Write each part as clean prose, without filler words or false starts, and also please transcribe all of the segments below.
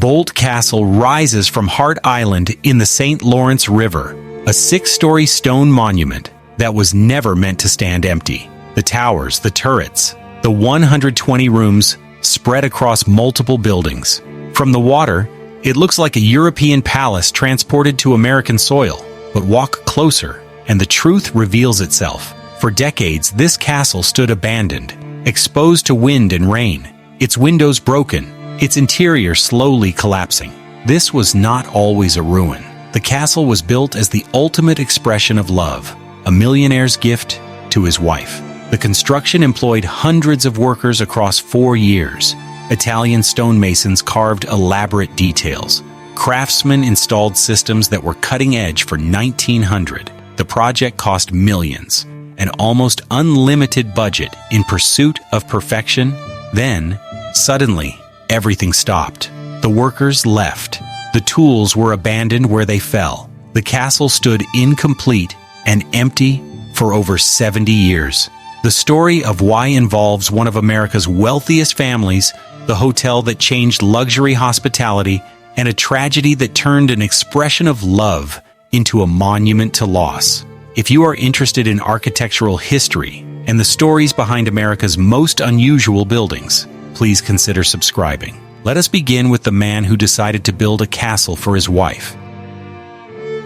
Boldt Castle rises from Hart Island in the St. Lawrence River, a 6-story stone monument that was never meant to stand empty. The towers, the turrets, the 120 rooms spread across multiple buildings. From the water, it looks like a European palace transported to American soil. But walk closer, and the truth reveals itself. For decades, this castle stood abandoned, exposed to wind and rain, its windows broken, its interior slowly collapsing. This was not always a ruin. The castle was built as the ultimate expression of love, a millionaire's gift to his wife. The construction employed hundreds of workers across 4 years. Italian stonemasons carved elaborate details. Craftsmen installed systems that were cutting-edge for 1900. The project cost millions, an almost unlimited budget in pursuit of perfection. Then, suddenly, everything stopped. The workers left. The tools were abandoned where they fell. The castle stood incomplete and empty for over 70 years. The story of why involves one of America's wealthiest families, the hotel that changed luxury hospitality, and a tragedy that turned an expression of love into a monument to loss. If you are interested in architectural history and the stories behind America's most unusual buildings, please consider subscribing. Let us begin with the man who decided to build a castle for his wife.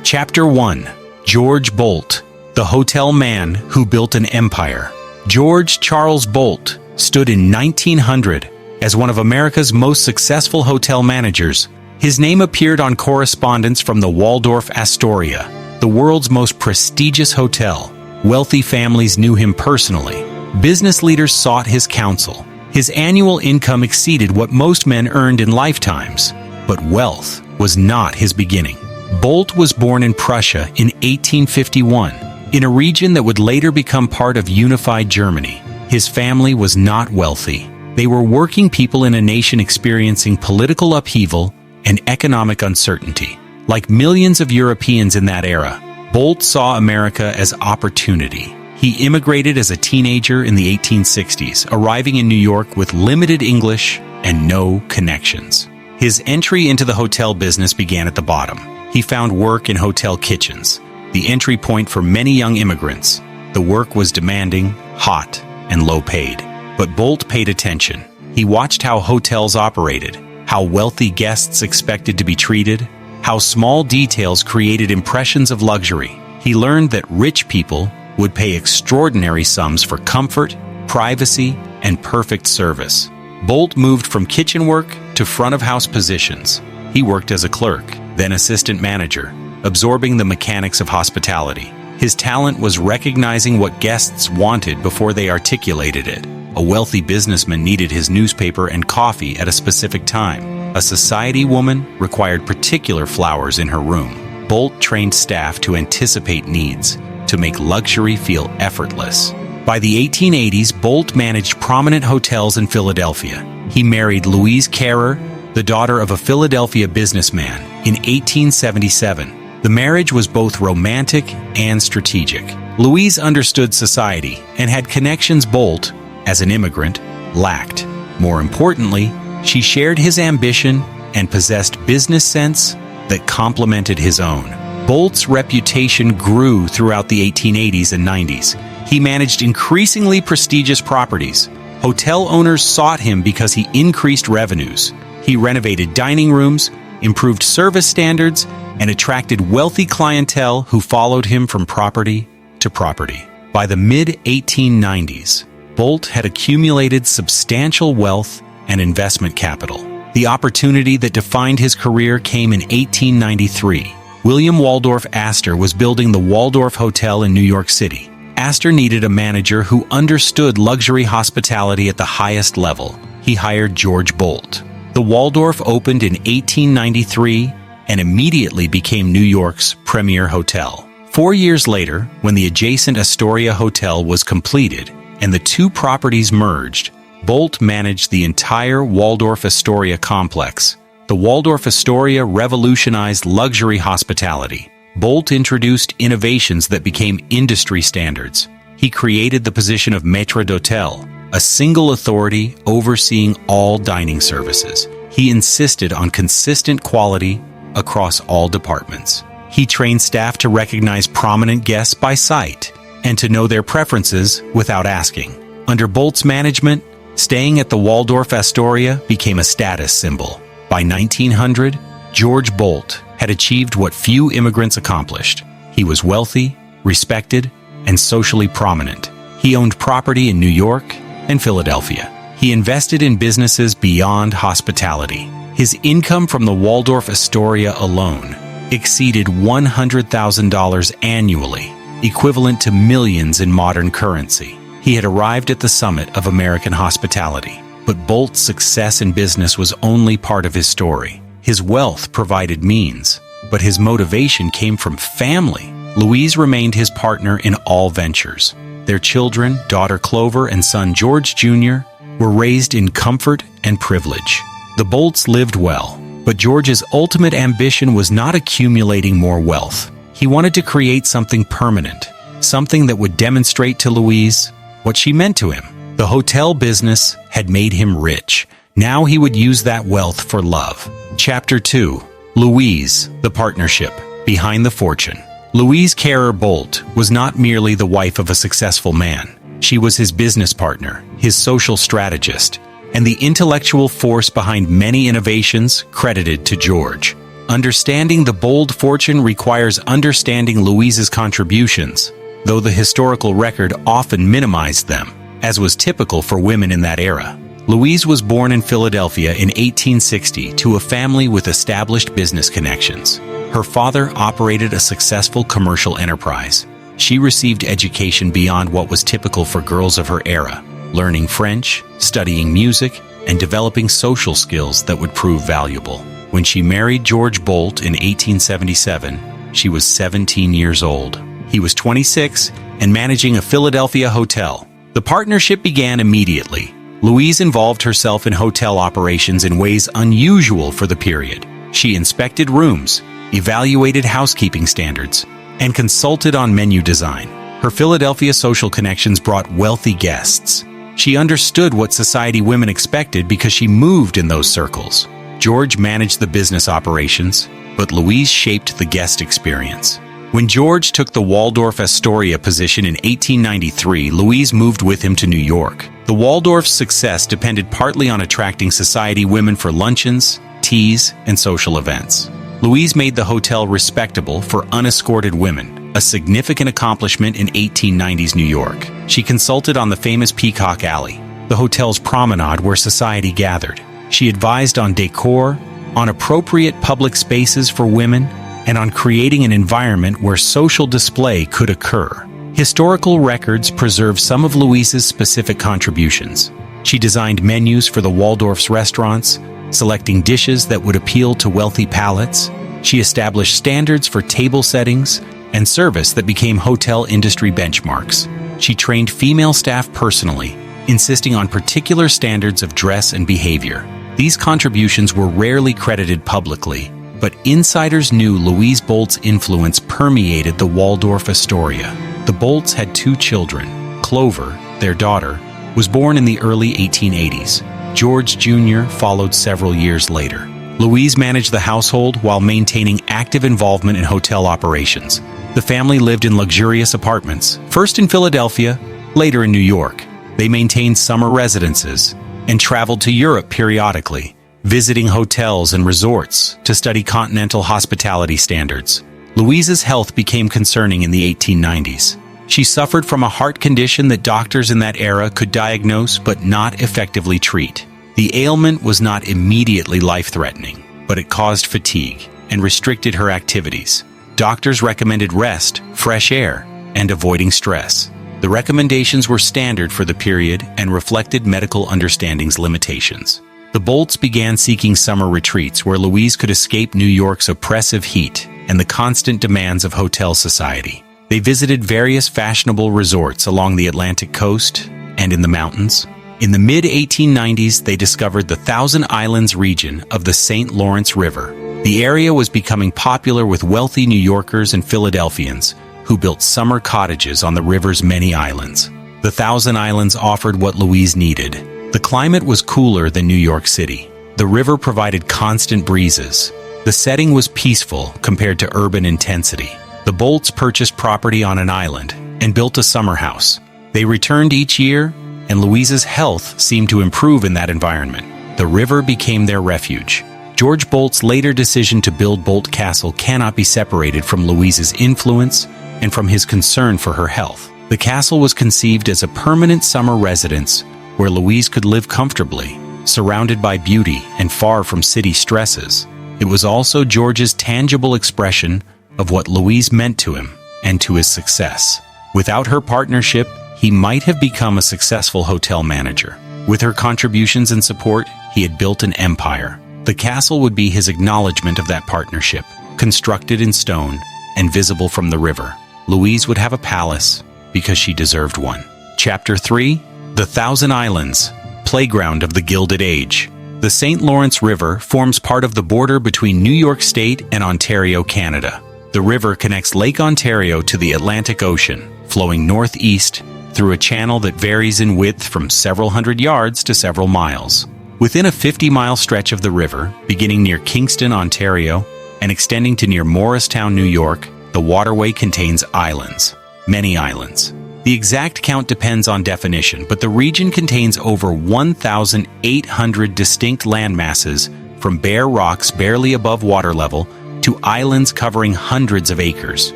Chapter 1. George Boldt, the hotel man who built an empire. George Charles Boldt stood in 1900 as one of America's most successful hotel managers. His name appeared on correspondence from the Waldorf-Astoria, the world's most prestigious hotel. Wealthy families knew him personally. Business leaders sought his counsel. His annual income exceeded what most men earned in lifetimes. But wealth was not his beginning. Boldt was born in Prussia in 1851, in a region that would later become part of unified Germany. His family was not wealthy. They were working people in a nation experiencing political upheaval and economic uncertainty. Like millions of Europeans in that era, Boldt saw America as opportunity. He immigrated as a teenager in the 1860s, arriving in New York with limited English and no connections. His entry into the hotel business began at the bottom. He found work in hotel kitchens, the entry point for many young immigrants. The work was demanding, hot, and low paid. But Boldt paid attention. He watched how hotels operated, how wealthy guests expected to be treated, how small details created impressions of luxury. He learned that rich people would pay extraordinary sums for comfort, privacy, and perfect service. Boldt moved from kitchen work to front-of-house positions. He worked as a clerk, then assistant manager, absorbing the mechanics of hospitality. His talent was recognizing what guests wanted before they articulated it. A wealthy businessman needed his newspaper and coffee at a specific time. A society woman required particular flowers in her room. Boldt trained staff to anticipate needs, to make luxury feel effortless. By the 1880s, Boldt managed prominent hotels in Philadelphia. He married Louise Carrer, the daughter of a Philadelphia businessman, in 1877. The marriage was both romantic and strategic. Louise understood society and had connections Boldt, as an immigrant, lacked. More importantly, she shared his ambition and possessed business sense that complemented his own. Boldt's reputation grew throughout the 1880s and 90s. He managed increasingly prestigious properties. Hotel owners sought him because he increased revenues. He renovated dining rooms, improved service standards, and attracted wealthy clientele who followed him from property to property. By the mid-1890s, Boldt had accumulated substantial wealth and investment capital. The opportunity that defined his career came in 1893. William Waldorf-Astor was building the Waldorf Hotel in New York City. Astor needed a manager who understood luxury hospitality at the highest level. He hired George Boldt. The Waldorf opened in 1893 and immediately became New York's premier hotel. 4 years later, when the adjacent Astoria Hotel was completed and the two properties merged, Boldt managed the entire Waldorf-Astoria complex. The Waldorf-Astoria revolutionized luxury hospitality. Boldt introduced innovations that became industry standards. He created the position of maître d'hôtel, a single authority overseeing all dining services. He insisted on consistent quality across all departments. He trained staff to recognize prominent guests by sight and to know their preferences without asking. Under Boldt's management, staying at the Waldorf-Astoria became a status symbol. By 1900, George Boldt had achieved what few immigrants accomplished. He was wealthy, respected, and socially prominent. He owned property in New York and Philadelphia. He invested in businesses beyond hospitality. His income from the Waldorf-Astoria alone exceeded $100,000 annually, equivalent to millions in modern currency. He had arrived at the summit of American hospitality, but Boldt's success in business was only part of his story. His wealth provided means, but his motivation came from family. Louise remained his partner in all ventures. Their children, daughter Clover and son George Jr., were raised in comfort and privilege. The Boldts lived well, but George's ultimate ambition was not accumulating more wealth. He wanted to create something permanent, something that would demonstrate to Louise what she meant to him. The hotel business had made him rich. Now he would use that wealth for love. Chapter 2. Louise, the partnership behind the fortune. Louise Carrer Boldt was not merely the wife of a successful man. She was his business partner, his social strategist, and the intellectual force behind many innovations credited to George. Understanding the Boldt fortune requires understanding Louise's contributions, though the historical record often minimized them, as was typical for women in that era. Louise was born in Philadelphia in 1860 to a family with established business connections. Her father operated a successful commercial enterprise. She received education beyond what was typical for girls of her era, learning French, studying music, and developing social skills that would prove valuable. When she married George Boldt in 1877, she was 17 years old. He was 26 and managing a Philadelphia hotel. The partnership began immediately. Louise involved herself in hotel operations in ways unusual for the period. She inspected rooms, evaluated housekeeping standards, and consulted on menu design. Her Philadelphia social connections brought wealthy guests. She understood what society women expected because she moved in those circles. George managed the business operations, but Louise shaped the guest experience. When George took the Waldorf-Astoria position in 1893, Louise moved with him to New York. The Waldorf's success depended partly on attracting society women for luncheons, teas, and social events. Louise made the hotel respectable for unescorted women, a significant accomplishment in 1890s New York. She consulted on the famous Peacock Alley, the hotel's promenade where society gathered. She advised on decor, on appropriate public spaces for women, and on creating an environment where social display could occur. Historical records preserve some of Louise's specific contributions. She designed menus for the Waldorf's restaurants, selecting dishes that would appeal to wealthy palates. She established standards for table settings and service that became hotel industry benchmarks. She trained female staff personally, insisting on particular standards of dress and behavior. These contributions were rarely credited publicly, but insiders knew Louise Boldt's influence permeated the Waldorf-Astoria. The Boldts had 2 children. Clover, their daughter, was born in the early 1880s. George Jr. followed several years later. Louise managed the household while maintaining active involvement in hotel operations. The family lived in luxurious apartments, first in Philadelphia, later in New York. They maintained summer residences and traveled to Europe periodically, visiting hotels and resorts to study continental hospitality standards. Louise's health became concerning in the 1890s. She suffered from a heart condition that doctors in that era could diagnose but not effectively treat. The ailment was not immediately life-threatening, but it caused fatigue and restricted her activities. Doctors recommended rest, fresh air, and avoiding stress. The recommendations were standard for the period and reflected medical understanding's limitations. The Boldts began seeking summer retreats where Louise could escape New York's oppressive heat and the constant demands of hotel society. They visited various fashionable resorts along the Atlantic coast and in the mountains. In the mid-1890s, they discovered the Thousand Islands region of the St. Lawrence River. The area was becoming popular with wealthy New Yorkers and Philadelphians who built summer cottages on the river's many islands. The Thousand Islands offered what Louise needed. The climate was cooler than New York City. The river provided constant breezes. The setting was peaceful compared to urban intensity. The Boldts purchased property on an island and built a summer house. They returned each year, and Louise's health seemed to improve in that environment. The river became their refuge. George Boldt's later decision to build Boldt Castle cannot be separated from Louise's influence and from his concern for her health. The castle was conceived as a permanent summer residence where Louise could live comfortably, surrounded by beauty and far from city stresses. It was also George's tangible expression of what Louise meant to him and to his success. Without her partnership, he might have become a successful hotel manager. With her contributions and support, he had built an empire. The castle would be his acknowledgement of that partnership, constructed in stone and visible from the river. Louise would have a palace because she deserved one. Chapter 3: The Thousand Islands, Playground of the Gilded Age. The St. Lawrence River forms part of the border between New York State and Ontario, Canada. The river connects Lake Ontario to the Atlantic Ocean, flowing northeast through a channel that varies in width from several hundred yards to several miles. Within a 50-mile stretch of the river, beginning near Kingston, Ontario, and extending to near Morristown, New York, the waterway contains islands. Many islands. The exact count depends on definition, but the region contains over 1,800 distinct landmasses, from bare rocks barely above water level to islands covering hundreds of acres.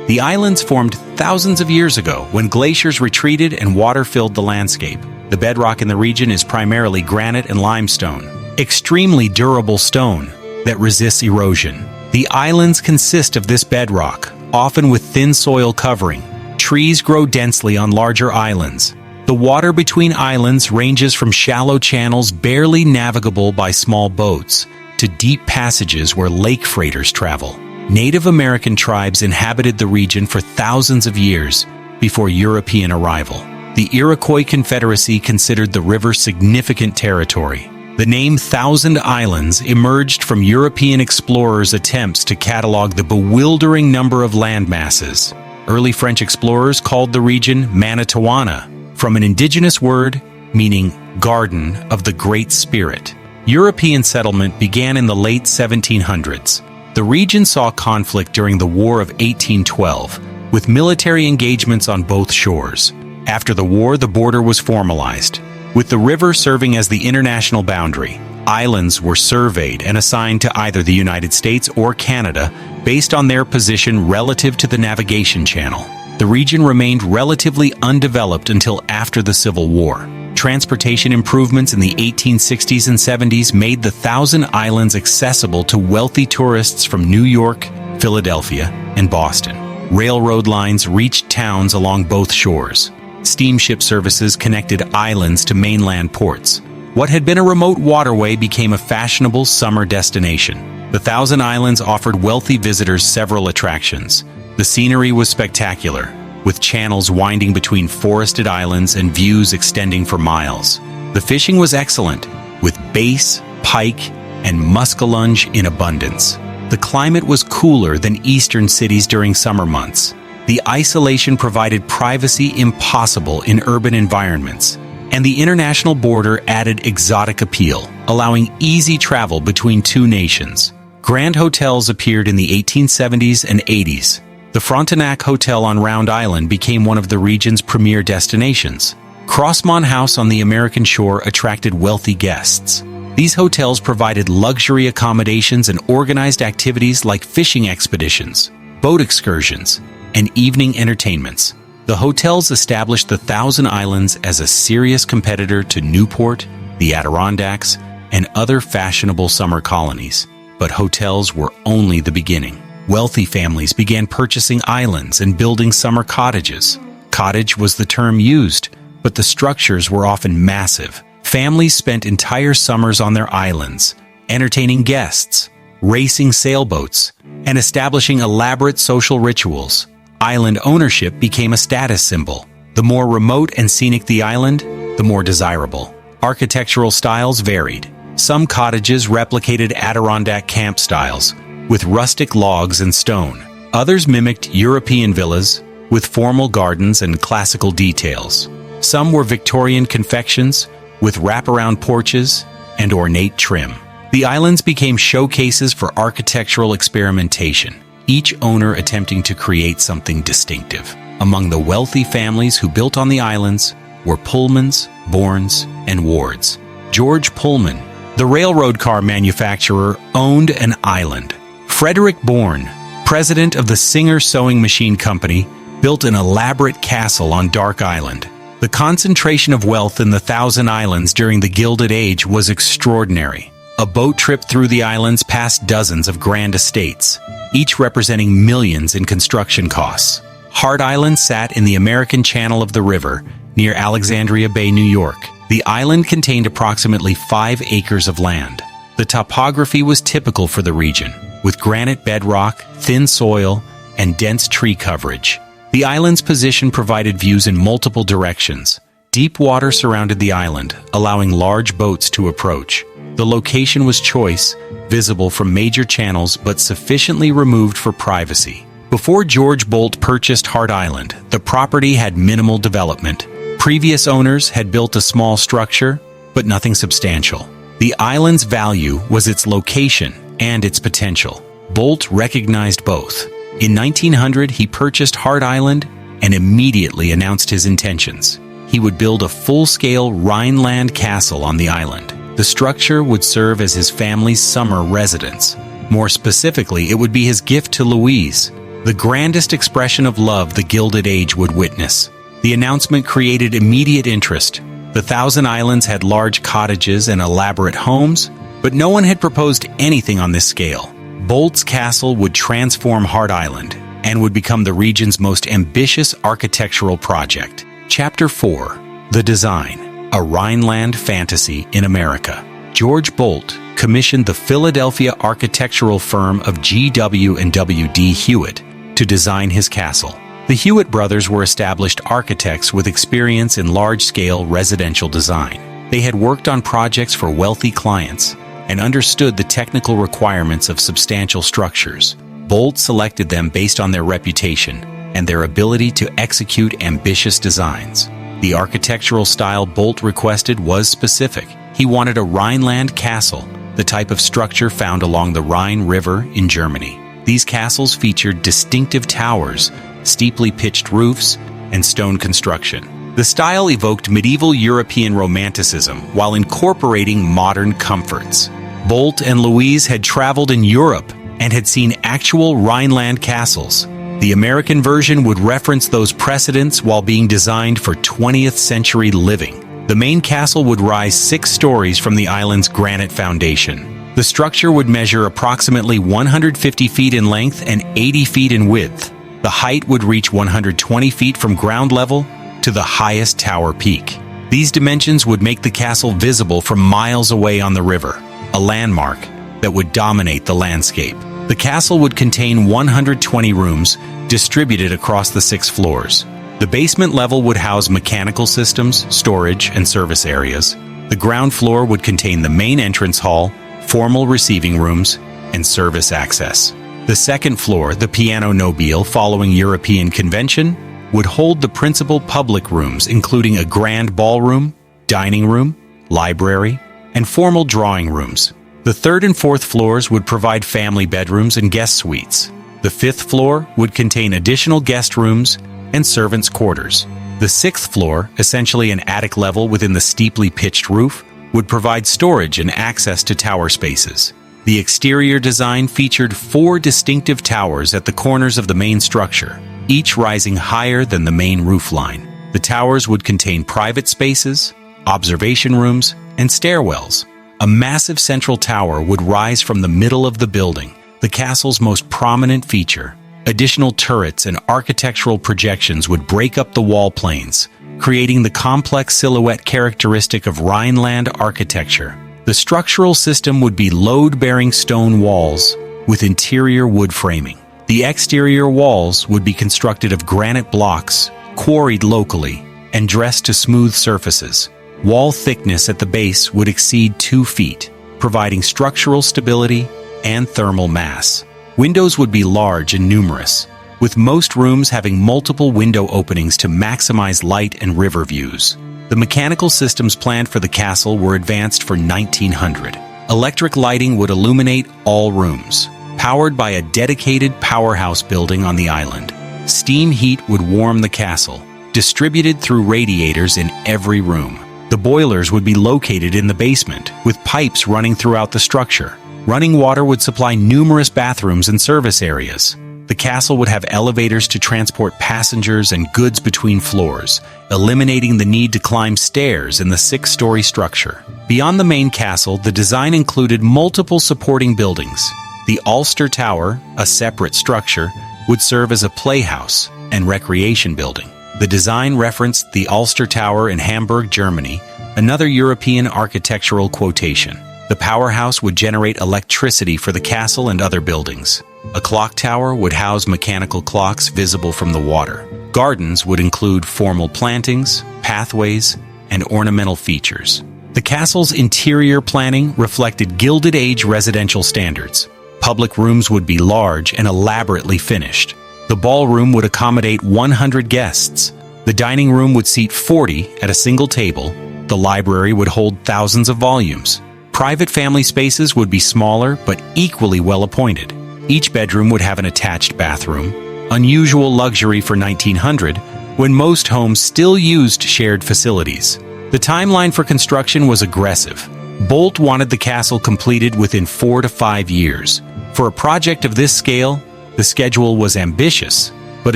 The islands formed thousands of years ago when glaciers retreated and water filled the landscape. The bedrock in the region is primarily granite and limestone, extremely durable stone that resists erosion. The islands consist of this bedrock, often with thin soil covering. Trees grow densely on larger islands. The water between islands ranges from shallow channels barely navigable by small boats to deep passages where lake freighters travel. Native American tribes inhabited the region for thousands of years before European arrival. The Iroquois Confederacy considered the river significant territory. The name Thousand Islands emerged from European explorers' attempts to catalog the bewildering number of landmasses. Early French explorers called the region Manitowana, from an indigenous word meaning Garden of the Great Spirit. European settlement began in the late 1700s. The region saw conflict during the War of 1812, with military engagements on both shores. After the war, the border was formalized, with the river serving as the international boundary. Islands were surveyed and assigned to either the United States or Canada based on their position relative to the navigation channel. The region remained relatively undeveloped until after the Civil War. Transportation improvements in the 1860s and 70s made the Thousand Islands accessible to wealthy tourists from New York, Philadelphia, and Boston. Railroad lines reached towns along both shores. Steamship services connected islands to mainland ports. What had been a remote waterway became a fashionable summer destination. The Thousand Islands offered wealthy visitors several attractions. The scenery was spectacular, with channels winding between forested islands and views extending for miles. The fishing was excellent, with bass, pike, and muskellunge in abundance. The climate was cooler than eastern cities during summer months. The isolation provided privacy impossible in urban environments, and the international border added exotic appeal, allowing easy travel between two nations. Grand hotels appeared in the 1870s and 80s. The Frontenac Hotel on Round Island became one of the region's premier destinations. Crossmont House on the American shore attracted wealthy guests. These hotels provided luxury accommodations and organized activities like fishing expeditions, boat excursions, and evening entertainments. The hotels established the Thousand Islands as a serious competitor to Newport, the Adirondacks, and other fashionable summer colonies. But hotels were only the beginning. Wealthy families began purchasing islands and building summer cottages. Cottage was the term used, but the structures were often massive. Families spent entire summers on their islands, entertaining guests, racing sailboats, and establishing elaborate social rituals. Island ownership became a status symbol. The more remote and scenic the island, the more desirable. Architectural styles varied. Some cottages replicated Adirondack camp styles, with rustic logs and stone. Others mimicked European villas, with formal gardens and classical details. Some were Victorian confections, with wraparound porches and ornate trim. The islands became showcases for architectural experimentation, each owner attempting to create something distinctive. Among the wealthy families who built on the islands were Pullmans, Bournes, and Wards. George Pullman, the railroad car manufacturer, owned an island. Frederick Bourne, president of the Singer Sewing Machine Company, built an elaborate castle on Dark Island. The concentration of wealth in the Thousand Islands during the Gilded Age was extraordinary. A boat trip through the islands passed dozens of grand estates, each representing millions in construction costs. Hart Island sat in the American Channel of the river, near Alexandria Bay, New York. The island contained approximately 5 acres of land. The topography was typical for the region, with granite bedrock, thin soil, and dense tree coverage. The island's position provided views in multiple directions. Deep water surrounded the island, allowing large boats to approach. The location was choice, visible from major channels but sufficiently removed for privacy. Before George Boldt purchased Hart Island, the property had minimal development. Previous owners had built a small structure, but nothing substantial. The island's value was its location and its potential. Boldt recognized both. In 1900, he purchased Hart Island and immediately announced his intentions. He would build a full-scale Rhineland castle on the island. The structure would serve as his family's summer residence. More specifically, it would be his gift to Louise, the grandest expression of love the Gilded Age would witness. The announcement created immediate interest. The Thousand Islands had large cottages and elaborate homes, but no one had proposed anything on this scale. Boldt's castle would transform Hart Island and would become the region's most ambitious architectural project. Chapter 4. The Design, a Rhineland Fantasy in America. George Boldt commissioned the Philadelphia architectural firm of G.W. and W.D. Hewitt to design his castle. The Hewitt brothers were established architects with experience in large-scale residential design. They had worked on projects for wealthy clients and understood the technical requirements of substantial structures. Boldt selected them based on their reputation and their ability to execute ambitious designs. The architectural style Boldt requested was specific. He wanted a Rhineland castle, the type of structure found along the Rhine River in Germany. These castles featured distinctive towers, steeply pitched roofs, and stone construction. The style evoked medieval European romanticism while incorporating modern comforts. Boldt and Louise had traveled in Europe and had seen actual Rhineland castles. The American version would reference those precedents while being designed for 20th century living. The main castle would rise 6 stories from the island's granite foundation. The structure would measure approximately 150 feet in length and 80 feet in width. The height would reach 120 feet from ground level to the highest tower peak. These dimensions would make the castle visible from miles away on the river, a landmark that would dominate the landscape. The castle would contain 120 rooms distributed across the 6 floors. The basement level would house mechanical systems, storage, and service areas. The ground floor would contain the main entrance hall, formal receiving rooms, and service access. The second floor, the piano nobile following European convention, would hold the principal public rooms, including a grand ballroom, dining room, library, and formal drawing rooms. The third and fourth floors would provide family bedrooms and guest suites. The fifth floor would contain additional guest rooms and servants' quarters. The sixth floor, essentially an attic level within the steeply pitched roof, would provide storage and access to tower spaces. The exterior design featured 4 distinctive towers at the corners of the main structure, each rising higher than the main roof line. The towers would contain private spaces, observation rooms, and stairwells. A massive central tower would rise from the middle of the building, the castle's most prominent feature. Additional turrets and architectural projections would break up the wall planes, creating the complex silhouette characteristic of Rhineland architecture. The structural system would be load-bearing stone walls with interior wood framing. The exterior walls would be constructed of granite blocks, quarried locally, and dressed to smooth surfaces. Wall thickness at the base would exceed 2 feet, providing structural stability and thermal mass. Windows would be large and numerous, with most rooms having multiple window openings to maximize light and river views. The mechanical systems planned for the castle were advanced for 1900. Electric lighting would illuminate all rooms, powered by a dedicated powerhouse building on the island. Steam heat would warm the castle, distributed through radiators in every room. The boilers would be located in the basement, with pipes running throughout the structure. Running water would supply numerous bathrooms and service areas. The castle would have elevators to transport passengers and goods between floors, eliminating the need to climb stairs in the 6-story structure. Beyond the main castle, the design included multiple supporting buildings. The Ulster Tower, a separate structure, would serve as a playhouse and recreation building. The design referenced the Ulster Tower in Hamburg, Germany, another European architectural quotation. The powerhouse would generate electricity for the castle and other buildings. A clock tower would house mechanical clocks visible from the water. Gardens would include formal plantings, pathways, and ornamental features. The castle's interior planning reflected Gilded Age residential standards. Public rooms would be large and elaborately finished. The ballroom would accommodate 100 guests. The dining room would seat 40 at a single table. The library would hold thousands of volumes. Private family spaces would be smaller but equally well appointed. Each bedroom would have an attached bathroom, unusual luxury for 1900, when most homes still used shared facilities. The timeline for construction was aggressive. Boldt wanted the castle completed within 4 to 5 years. For a project of this scale, the schedule was ambitious, but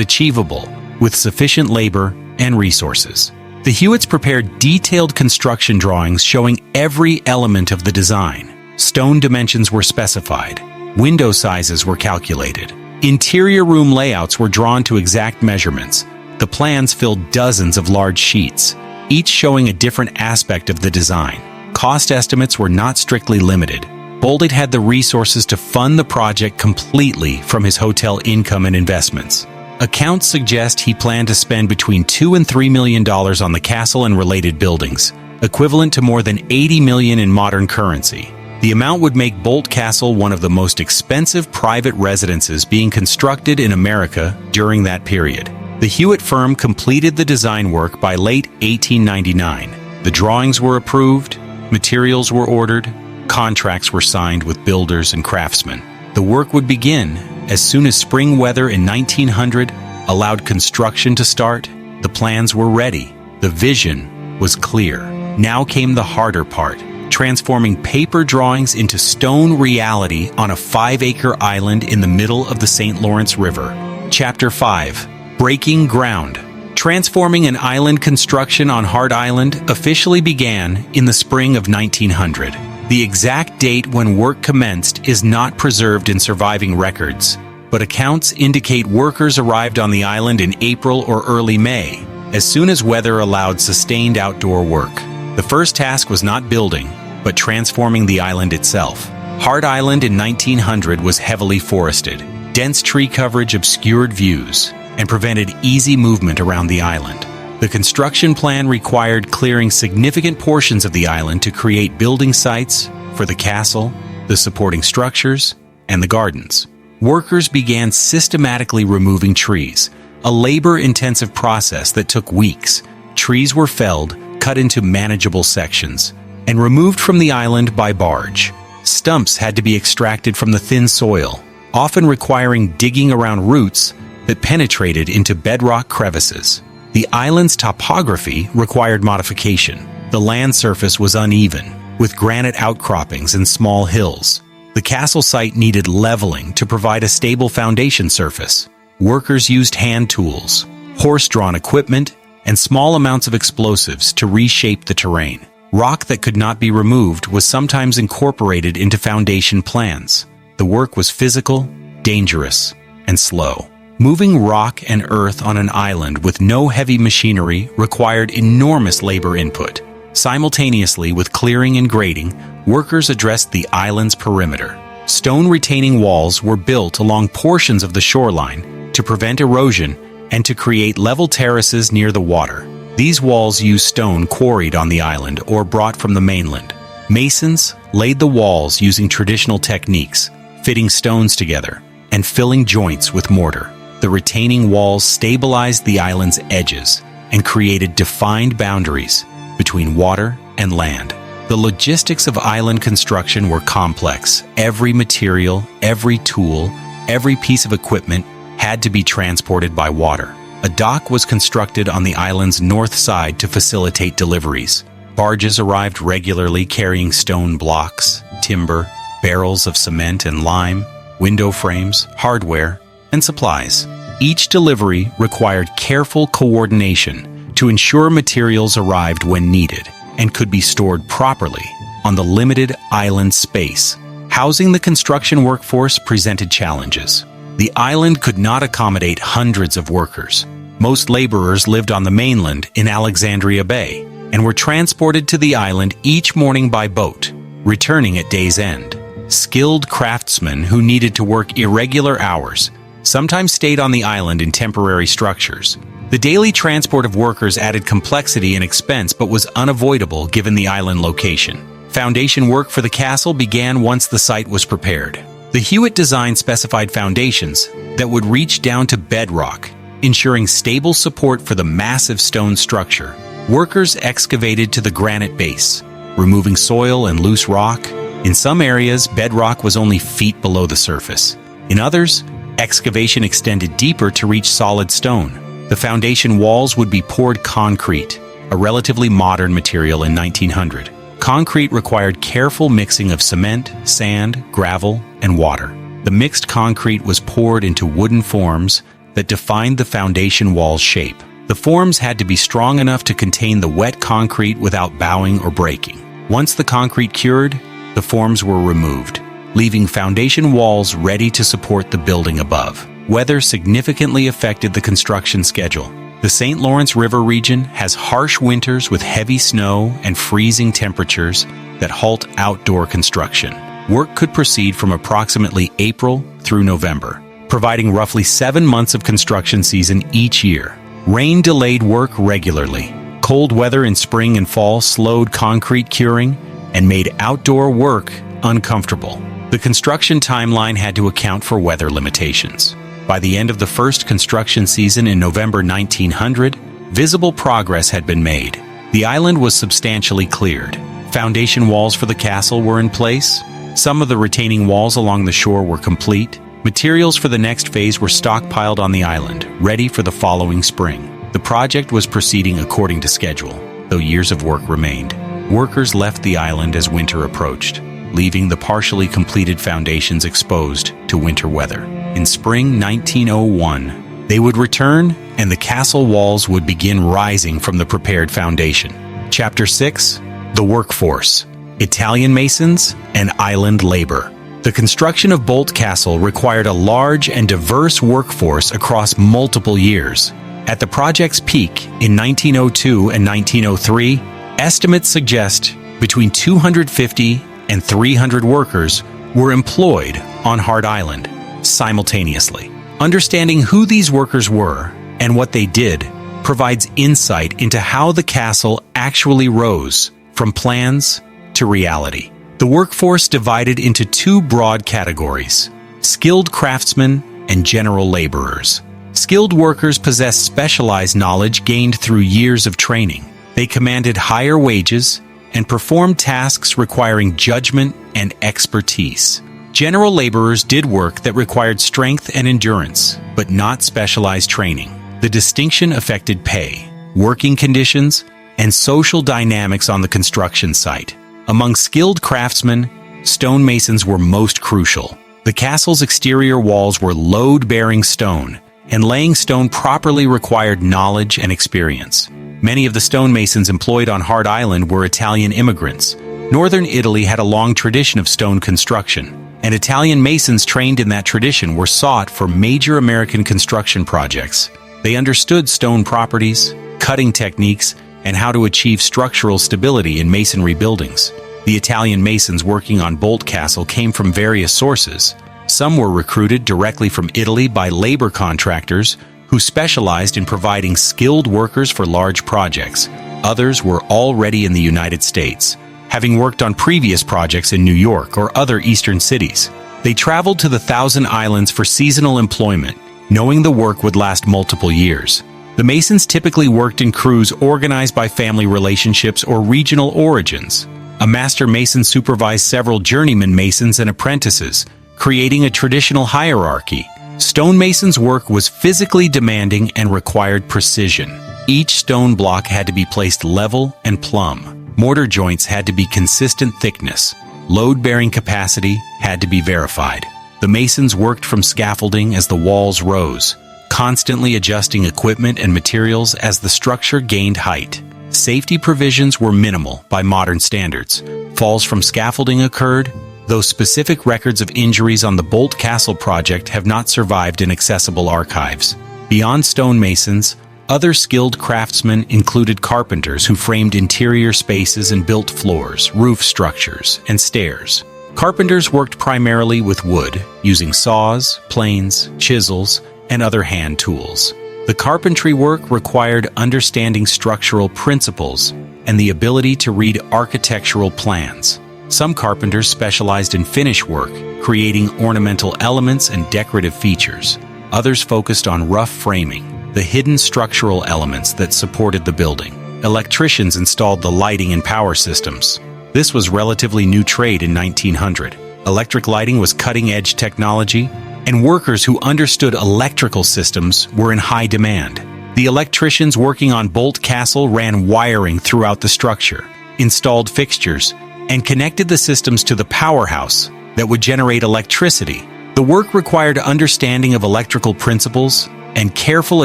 achievable, with sufficient labor and resources. The Hewitts prepared detailed construction drawings showing every element of the design. Stone dimensions were specified. Window sizes were calculated. Interior room layouts were drawn to exact measurements. The plans filled dozens of large sheets, each showing a different aspect of the design. Cost estimates were not strictly limited. Boldt had the resources to fund the project completely from his hotel income and investments. Accounts suggest he planned to spend between $2 and $3 million on the castle and related buildings, equivalent to more than $80 million in modern currency. The amount would make Boldt Castle one of the most expensive private residences being constructed in America during that period. The Hewitt firm completed the design work by late 1899. The drawings were approved, materials were ordered, contracts were signed with builders and craftsmen. The work would begin as soon as spring weather in 1900 allowed construction to start. The plans were ready. The vision was clear. Now came the harder part, transforming paper drawings into stone reality on a 5-acre island in the middle of the St. Lawrence River. Chapter 5. Breaking Ground. Transforming an island construction on Hart Island officially began in the spring of 1900. The exact date when work commenced is not preserved in surviving records, but accounts indicate workers arrived on the island in April or early May, as soon as weather allowed sustained outdoor work. The first task was not building, but transforming the island itself. Hart Island in 1900 was heavily forested. Dense tree coverage obscured views and prevented easy movement around the island. The construction plan required clearing significant portions of the island to create building sites for the castle, the supporting structures, and the gardens. Workers began systematically removing trees, a labor-intensive process that took weeks. Trees were felled, cut into manageable sections, and removed from the island by barge. Stumps had to be extracted from the thin soil, often requiring digging around roots that penetrated into bedrock crevices. The island's topography required modification. The land surface was uneven, with granite outcroppings and small hills. The castle site needed leveling to provide a stable foundation surface. Workers used hand tools, horse-drawn equipment, and small amounts of explosives to reshape the terrain. Rock that could not be removed was sometimes incorporated into foundation plans. The work was physical, dangerous, and slow. Moving rock and earth on an island with no heavy machinery required enormous labor input. Simultaneously with clearing and grading, workers addressed the island's perimeter. Stone retaining walls were built along portions of the shoreline to prevent erosion and to create level terraces near the water. These walls used stone quarried on the island or brought from the mainland. Masons laid the walls using traditional techniques, fitting stones together and filling joints with mortar. The retaining walls stabilized the island's edges and created defined boundaries between water and land. The logistics of island construction were complex. Every material, every tool, every piece of equipment had to be transported by water. A dock was constructed on the island's north side to facilitate deliveries. Barges arrived regularly carrying stone blocks, timber, barrels of cement and lime, window frames, hardware, and supplies. Each delivery required careful coordination to ensure materials arrived when needed and could be stored properly on the limited island space. Housing the construction workforce presented challenges. The island could not accommodate hundreds of workers. Most laborers lived on the mainland in Alexandria Bay and were transported to the island each morning by boat, returning at day's end. Skilled craftsmen who needed to work irregular hours sometimes stayed on the island in temporary structures. The daily transport of workers added complexity and expense but was unavoidable given the island location. Foundation work for the castle began once the site was prepared. The Hewitt design specified foundations that would reach down to bedrock, ensuring stable support for the massive stone structure. Workers excavated to the granite base, removing soil and loose rock. In some areas, bedrock was only feet below the surface. In others, excavation extended deeper to reach solid stone. The foundation walls would be poured concrete, a relatively modern material in 1900. Concrete required careful mixing of cement, sand, gravel, and water. The mixed concrete was poured into wooden forms that defined the foundation wall's shape. The forms had to be strong enough to contain the wet concrete without bowing or breaking. Once the concrete cured, the forms were removed, leaving foundation walls ready to support the building above. Weather significantly affected the construction schedule. The St. Lawrence River region has harsh winters with heavy snow and freezing temperatures that halt outdoor construction. Work could proceed from approximately April through November, providing roughly 7 months of construction season each year. Rain delayed work regularly. Cold weather in spring and fall slowed concrete curing and made outdoor work uncomfortable. The construction timeline had to account for weather limitations. By the end of the first construction season in November 1900, visible progress had been made. The island was substantially cleared. Foundation walls for the castle were in place. Some of the retaining walls along the shore were complete. Materials for the next phase were stockpiled on the island, ready for the following spring. The project was proceeding according to schedule, though years of work remained. Workers left the island as winter approached, leaving the partially completed foundations exposed to winter weather. In spring 1901, they would return and the castle walls would begin rising from the prepared foundation. Chapter 6: The Workforce, Italian Masons and Island Labor. The construction of Boldt Castle required a large and diverse workforce across multiple years. At the project's peak in 1902 and 1903, estimates suggest between 250 and 300 workers were employed on Hart Island simultaneously. Understanding who these workers were and what they did provides insight into how the castle actually rose from plans to reality. The workforce divided into two broad categories: skilled craftsmen and general laborers. Skilled workers possessed specialized knowledge gained through years of training. They commanded higher wages and performed tasks requiring judgment and expertise. General laborers did work that required strength and endurance, but not specialized training. The distinction affected pay, working conditions, and social dynamics on the construction site. Among skilled craftsmen, stonemasons were most crucial. The castle's exterior walls were load-bearing stone, and laying stone properly required knowledge and experience. Many of the stonemasons employed on Hart Island were Italian immigrants. Northern Italy had a long tradition of stone construction, and Italian masons trained in that tradition were sought for major American construction projects. They understood stone properties, cutting techniques, and how to achieve structural stability in masonry buildings. The Italian masons working on Boldt Castle came from various sources. Some were recruited directly from Italy by labor contractors who specialized in providing skilled workers for large projects. Others were already in the United States, having worked on previous projects in New York or other eastern cities. They traveled to the Thousand Islands for seasonal employment, knowing the work would last multiple years. The masons typically worked in crews organized by family relationships or regional origins. A master mason supervised several journeyman masons and apprentices, creating a traditional hierarchy. Stonemasons' work was physically demanding and required precision. Each stone block had to be placed level and plumb. Mortar joints had to be consistent thickness. Load-bearing capacity had to be verified. The masons worked from scaffolding as the walls rose, constantly adjusting equipment and materials as the structure gained height. Safety provisions were minimal by modern standards. Falls from scaffolding occurred, though specific records of injuries on the Boldt Castle project have not survived in accessible archives. Beyond stonemasons, other skilled craftsmen included carpenters who framed interior spaces and built floors, roof structures, and stairs. Carpenters worked primarily with wood, using saws, planes, chisels, and other hand tools. The carpentry work required understanding structural principles and the ability to read architectural plans. Some carpenters specialized in finish work, creating ornamental elements and decorative features. Others focused on rough framing, the hidden structural elements that supported the building. Electricians installed the lighting and power systems. This was relatively new trade in 1900. Electric lighting was cutting-edge technology, and workers who understood electrical systems were in high demand. The electricians working on Boldt Castle ran wiring throughout the structure, installed fixtures, and connected the systems to the powerhouse that would generate electricity. The work required understanding of electrical principles and careful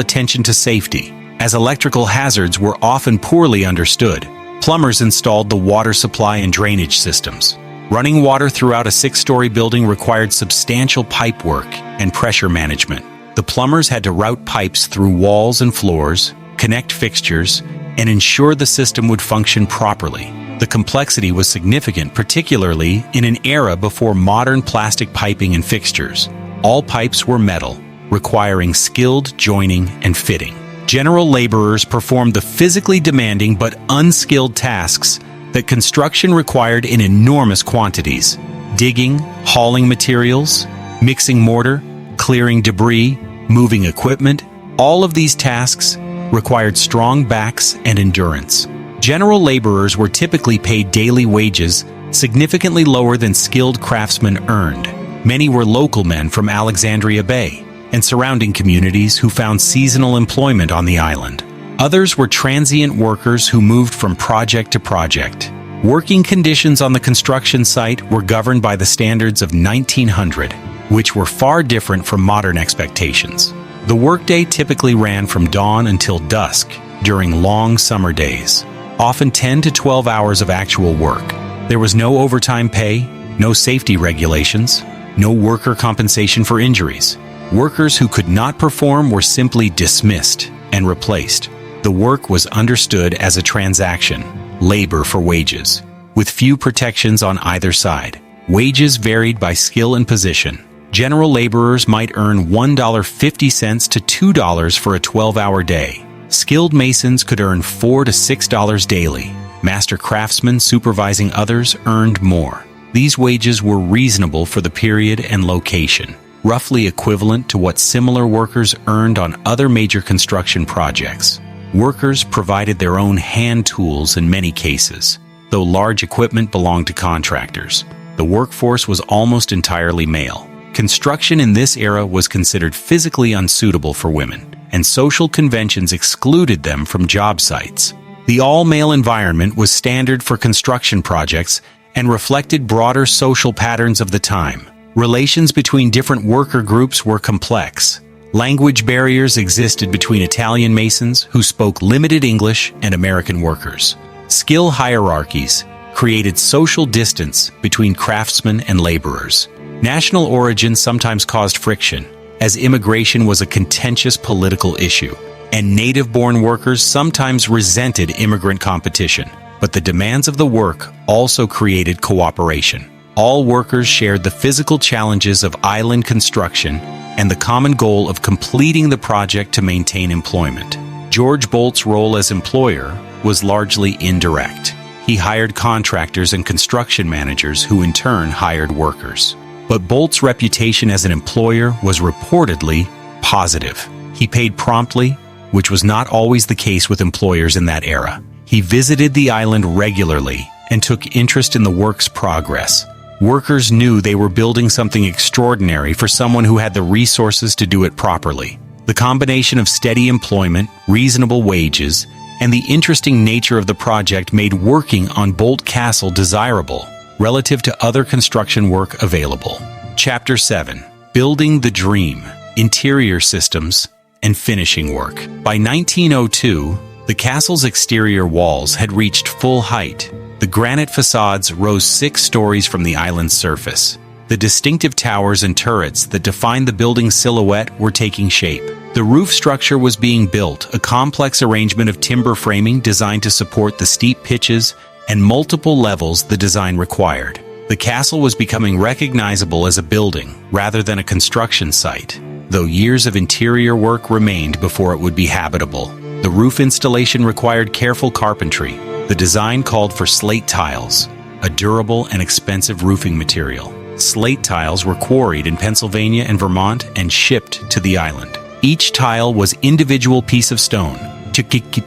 attention to safety, as electrical hazards were often poorly understood. Plumbers installed the water supply and drainage systems. Running water throughout a 6-story building required substantial pipe work and pressure management. The plumbers had to route pipes through walls and floors, connect fixtures, and ensure the system would function properly. The complexity was significant, particularly in an era before modern plastic piping and fixtures. All pipes were metal, requiring skilled joining and fitting. General laborers performed the physically demanding but unskilled tasks that construction required in enormous quantities: digging, hauling materials, mixing mortar, clearing debris, moving equipment. All of these tasks required strong backs and endurance. General laborers were typically paid daily wages, significantly lower than skilled craftsmen earned. Many were local men from Alexandria Bay and surrounding communities who found seasonal employment on the island. Others were transient workers who moved from project to project. Working conditions on the construction site were governed by the standards of 1900, which were far different from modern expectations. The workday typically ran from dawn until dusk during long summer days, often 10 to 12 hours of actual work. There was no overtime pay, no safety regulations, no worker compensation for injuries. Workers who could not perform were simply dismissed and replaced. The work was understood as a transaction, labor for wages, with few protections on either side. Wages varied by skill and position. General laborers might earn $1.50 to $2 for a 12-hour day. Skilled masons could earn $4 to $6 daily. Master craftsmen supervising others earned more. These wages were reasonable for the period and location, roughly equivalent to what similar workers earned on other major construction projects. Workers provided their own hand tools in many cases, though large equipment belonged to contractors. The workforce was almost entirely male. Construction in this era was considered physically unsuitable for women, and social conventions excluded them from job sites. The all-male environment was standard for construction projects and reflected broader social patterns of the time. Relations between different worker groups were complex. Language barriers existed between Italian masons who spoke limited English and American workers. Skill hierarchies created social distance between craftsmen and laborers. National origin sometimes caused friction, as immigration was a contentious political issue, and native-born workers sometimes resented immigrant competition. But the demands of the work also created cooperation. All workers shared the physical challenges of island construction and the common goal of completing the project to maintain employment. George Boldt's role as employer was largely indirect. He hired contractors and construction managers who in turn hired workers. But Boldt's reputation as an employer was reportedly positive. He paid promptly, which was not always the case with employers in that era. He visited the island regularly and took interest in the work's progress. Workers knew they were building something extraordinary for someone who had the resources to do it properly. The combination of steady employment, reasonable wages, and the interesting nature of the project made working on Boldt Castle desirable relative to other construction work available. Chapter 7. Building the Dream, Interior Systems, and Finishing Work. By 1902, the castle's exterior walls had reached full height. The granite facades rose 6 stories from the island's surface. The distinctive towers and turrets that defined the building's silhouette were taking shape. The roof structure was being built, a complex arrangement of timber framing designed to support the steep pitches and multiple levels the design required. The castle was becoming recognizable as a building rather than a construction site, though years of interior work remained before it would be habitable. The roof installation required careful carpentry. The design called for slate tiles, a durable and expensive roofing material. Slate tiles were quarried in Pennsylvania and Vermont and shipped to the island. Each tile was individual piece of stone, typically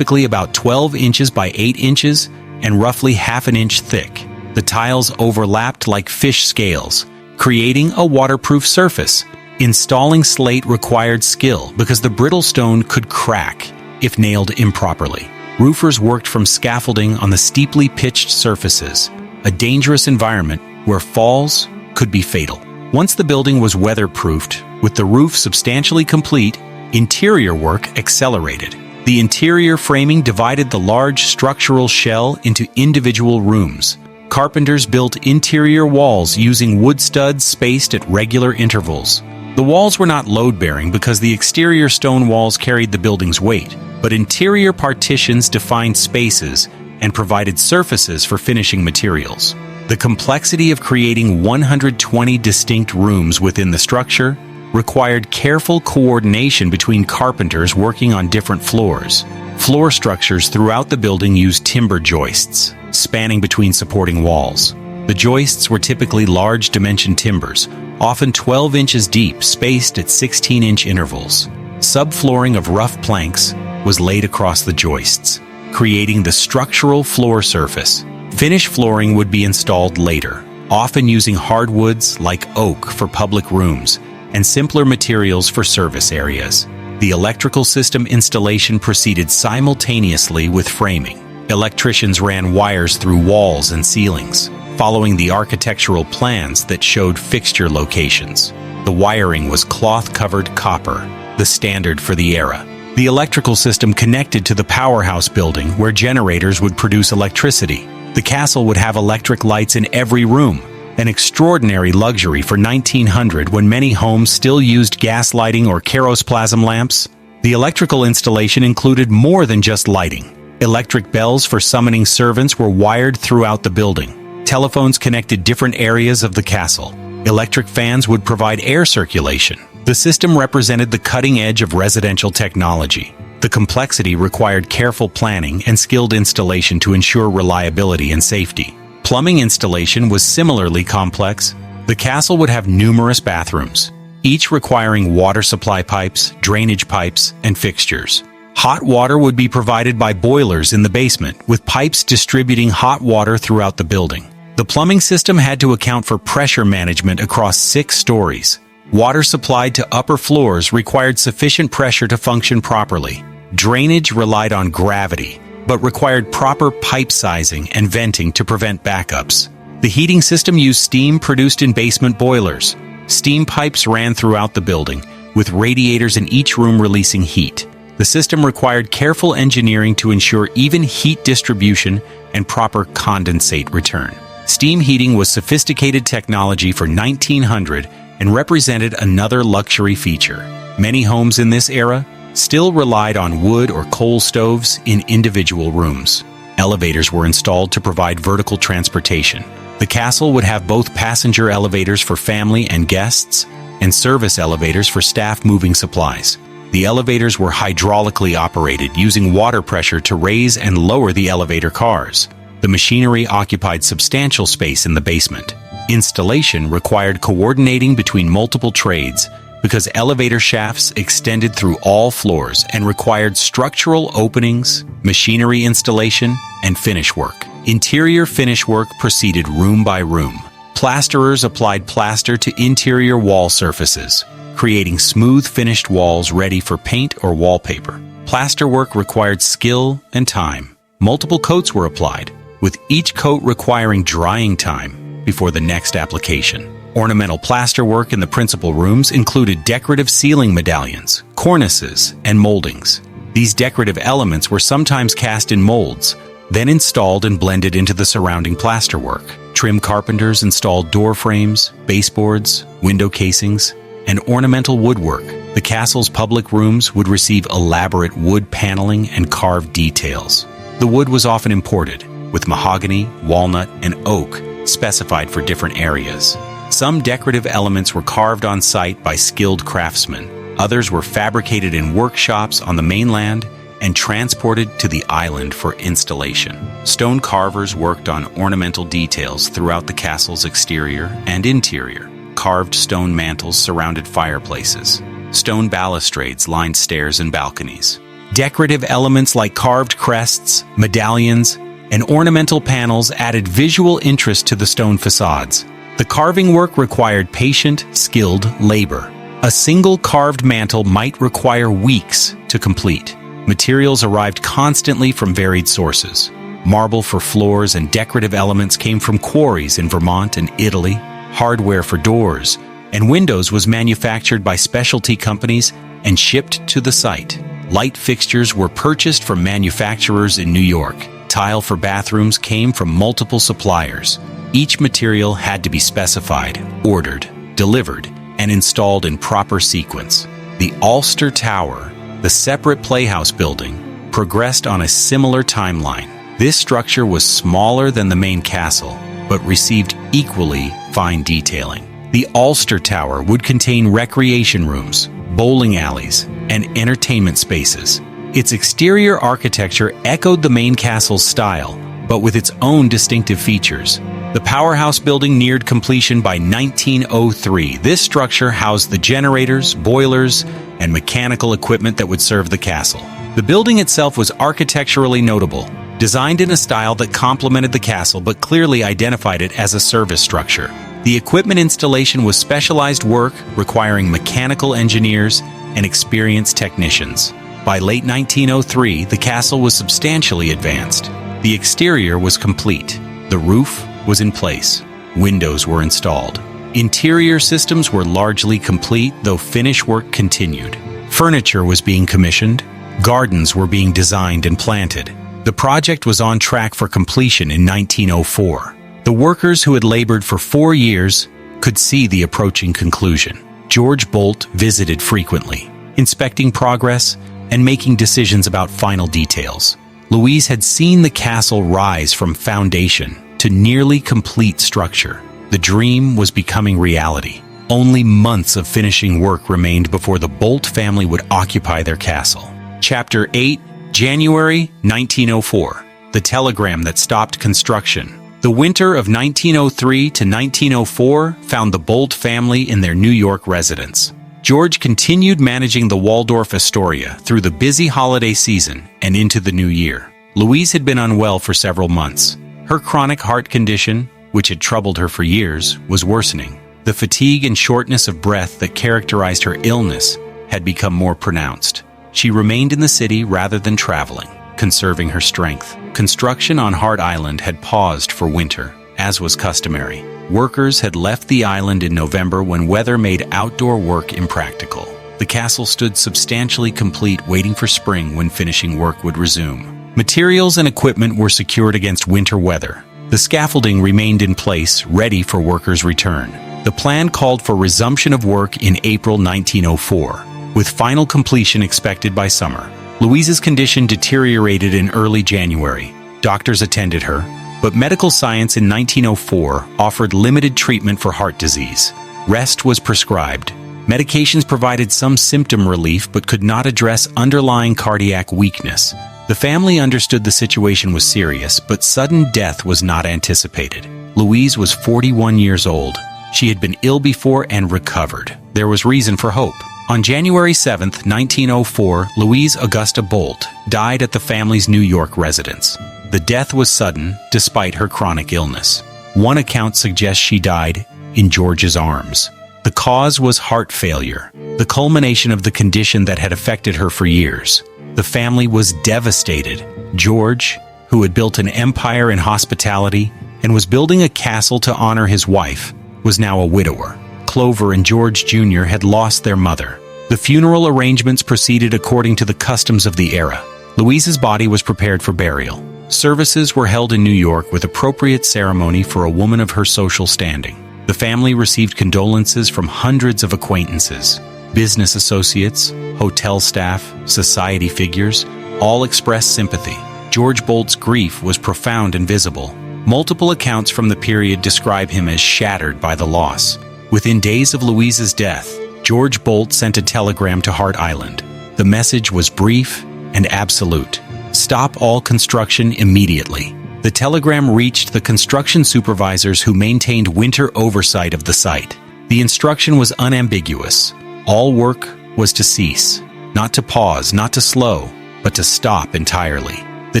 about 12 inches by 8 inches and roughly half an inch thick. The tiles overlapped like fish scales, creating a waterproof surface. Installing slate required skill because the brittle stone could crack if nailed improperly. Roofers worked from scaffolding on the steeply pitched surfaces, a dangerous environment where falls could be fatal. Once the building was weatherproofed, with the roof substantially complete, interior work accelerated. The interior framing divided the large structural shell into individual rooms. Carpenters built interior walls using wood studs spaced at regular intervals. The walls were not load-bearing because the exterior stone walls carried the building's weight, but interior partitions defined spaces and provided surfaces for finishing materials. The complexity of creating 120 distinct rooms within the structure required careful coordination between carpenters working on different floors. Floor structures throughout the building used timber joists, spanning between supporting walls. The joists were typically large-dimension timbers, often 12 inches deep, spaced at 16-inch intervals. Subflooring of rough planks was laid across the joists, creating the structural floor surface. Finished flooring would be installed later, often using hardwoods like oak for public rooms and simpler materials for service areas. The electrical system installation proceeded simultaneously with framing. Electricians ran wires through walls and ceilings, following the architectural plans that showed fixture locations. The wiring was cloth-covered copper, the standard for the era. The electrical system connected to the powerhouse building where generators would produce electricity. The castle would have electric lights in every room, an extraordinary luxury for 1900 when many homes still used gas lighting or kerosene lamps. The electrical installation included more than just lighting. Electric bells for summoning servants were wired throughout the building. Telephones connected different areas of the castle. Electric fans would provide air circulation. The system represented the cutting edge of residential technology. The complexity required careful planning and skilled installation to ensure reliability and safety. Plumbing installation was similarly complex. The castle would have numerous bathrooms, each requiring water supply pipes, drainage pipes, and fixtures. Hot water would be provided by boilers in the basement, with pipes distributing hot water throughout the building. The plumbing system had to account for pressure management across 6 stories. Water supplied to upper floors required sufficient pressure to function properly. Drainage relied on gravity, but required proper pipe sizing and venting to prevent backups. The heating system used steam produced in basement boilers. Steam pipes ran throughout the building, with radiators in each room releasing heat. The system required careful engineering to ensure even heat distribution and proper condensate return. Steam heating was sophisticated technology for 1900 and represented another luxury feature. Many homes in this era still relied on wood or coal stoves in individual rooms. Elevators were installed to provide vertical transportation. The castle would have both passenger elevators for family and guests and service elevators for staff moving supplies. The elevators were hydraulically operated, using water pressure to raise and lower the elevator cars. The machinery occupied substantial space in the basement. Installation required coordinating between multiple trades because elevator shafts extended through all floors and required structural openings, machinery installation, and finish work. Interior finish work proceeded room by room. Plasterers applied plaster to interior wall surfaces, creating smooth finished walls ready for paint or wallpaper. Plaster work required skill and time. Multiple coats were applied, with each coat requiring drying time before the next application. Ornamental plaster work in the principal rooms included decorative ceiling medallions, cornices, and moldings. These decorative elements were sometimes cast in molds, then installed and blended into the surrounding plasterwork. Trim carpenters installed door frames, baseboards, window casings, and ornamental woodwork. The castle's public rooms would receive elaborate wood paneling and carved details. The wood was often imported, with mahogany, walnut, and oak specified for different areas. Some decorative elements were carved on site by skilled craftsmen. Others were fabricated in workshops on the mainland and transported to the island for installation. Stone carvers worked on ornamental details throughout the castle's exterior and interior. Carved stone mantels surrounded fireplaces. Stone balustrades lined stairs and balconies. Decorative elements like carved crests, medallions, and ornamental panels added visual interest to the stone facades. The carving work required patient, skilled labor. A single carved mantle might require weeks to complete. Materials arrived constantly from varied sources. Marble for floors and decorative elements came from quarries in Vermont and Italy. Hardware for doors and windows was manufactured by specialty companies and shipped to the site. Light fixtures were purchased from manufacturers in New York. Tile for bathrooms came from multiple suppliers. Each material had to be specified, ordered, delivered, and installed in proper sequence. The Ulster Tower, the separate playhouse building, progressed on a similar timeline. This structure was smaller than the main castle, but received equally fine detailing. The Ulster Tower would contain recreation rooms, bowling alleys, and entertainment spaces. Its exterior architecture echoed the main castle's style, but with its own distinctive features. The powerhouse building neared completion by 1903. This structure housed the generators, boilers, and mechanical equipment that would serve the castle. The building itself was architecturally notable, designed in a style that complemented the castle but clearly identified it as a service structure. The equipment installation was specialized work requiring mechanical engineers and experienced technicians. By late 1903, the castle was substantially advanced. The exterior was complete. The roof was in place. Windows were installed. Interior systems were largely complete, though finish work continued. Furniture was being commissioned. Gardens were being designed and planted. The project was on track for completion in 1904. The workers who had labored for 4 years could see the approaching conclusion. George Boldt visited frequently, inspecting progress and making decisions about final details. Louise had seen the castle rise from foundation to nearly complete structure. The dream was becoming reality. Only months of finishing work remained before the Boldt family would occupy their castle. Chapter 8, January 1904. The telegram that stopped construction. The winter of 1903 to 1904 found the Boldt family in their New York residence. George continued managing the Waldorf-Astoria through the busy holiday season and into the new year. Louise had been unwell for several months. Her chronic heart condition, which had troubled her for years, was worsening. The fatigue and shortness of breath that characterized her illness had become more pronounced. She remained in the city rather than traveling, conserving her strength. Construction on Hart Island had paused for winter, as was customary. Workers had left the island in November when weather made outdoor work impractical. The castle stood substantially complete, waiting for spring when finishing work would resume. Materials and equipment were secured against winter weather. The scaffolding remained in place, ready for workers' return. The plan called for resumption of work in April 1904, with final completion expected by summer. Louise's condition deteriorated in early January. Doctors attended her, but medical science in 1904 offered limited treatment for heart disease. Rest was prescribed. Medications provided some symptom relief but could not address underlying cardiac weakness. The family understood the situation was serious, but sudden death was not anticipated. Louise was 41 years old. She had been ill before and recovered. there was reason for hope. On January 7, 1904, Louise Augusta Boldt died at the family's New York residence. The death was sudden, despite her chronic illness. One account suggests she died in George's arms. The cause was heart failure, the culmination of the condition that had affected her for years. The family was devastated. George, who had built an empire in hospitality and was building a castle to honor his wife, was now a widower. Clover and George Jr. had lost their mother. The funeral arrangements proceeded according to the customs of the era. Louise's body was prepared for burial. Services were held in New York with appropriate ceremony for a woman of her social standing. The family received condolences from hundreds of acquaintances. Business associates, hotel staff, society figures, all expressed sympathy. George Boldt's grief was profound and visible. Multiple accounts from the period describe him as shattered by the loss. Within days of Louise's death, George Boldt sent a telegram to Hart Island. The message was brief and absolute. Stop all construction immediately. The telegram reached the construction supervisors who maintained winter oversight of the site. The instruction was unambiguous. All work was to cease, not to pause, not to slow, but to stop entirely. The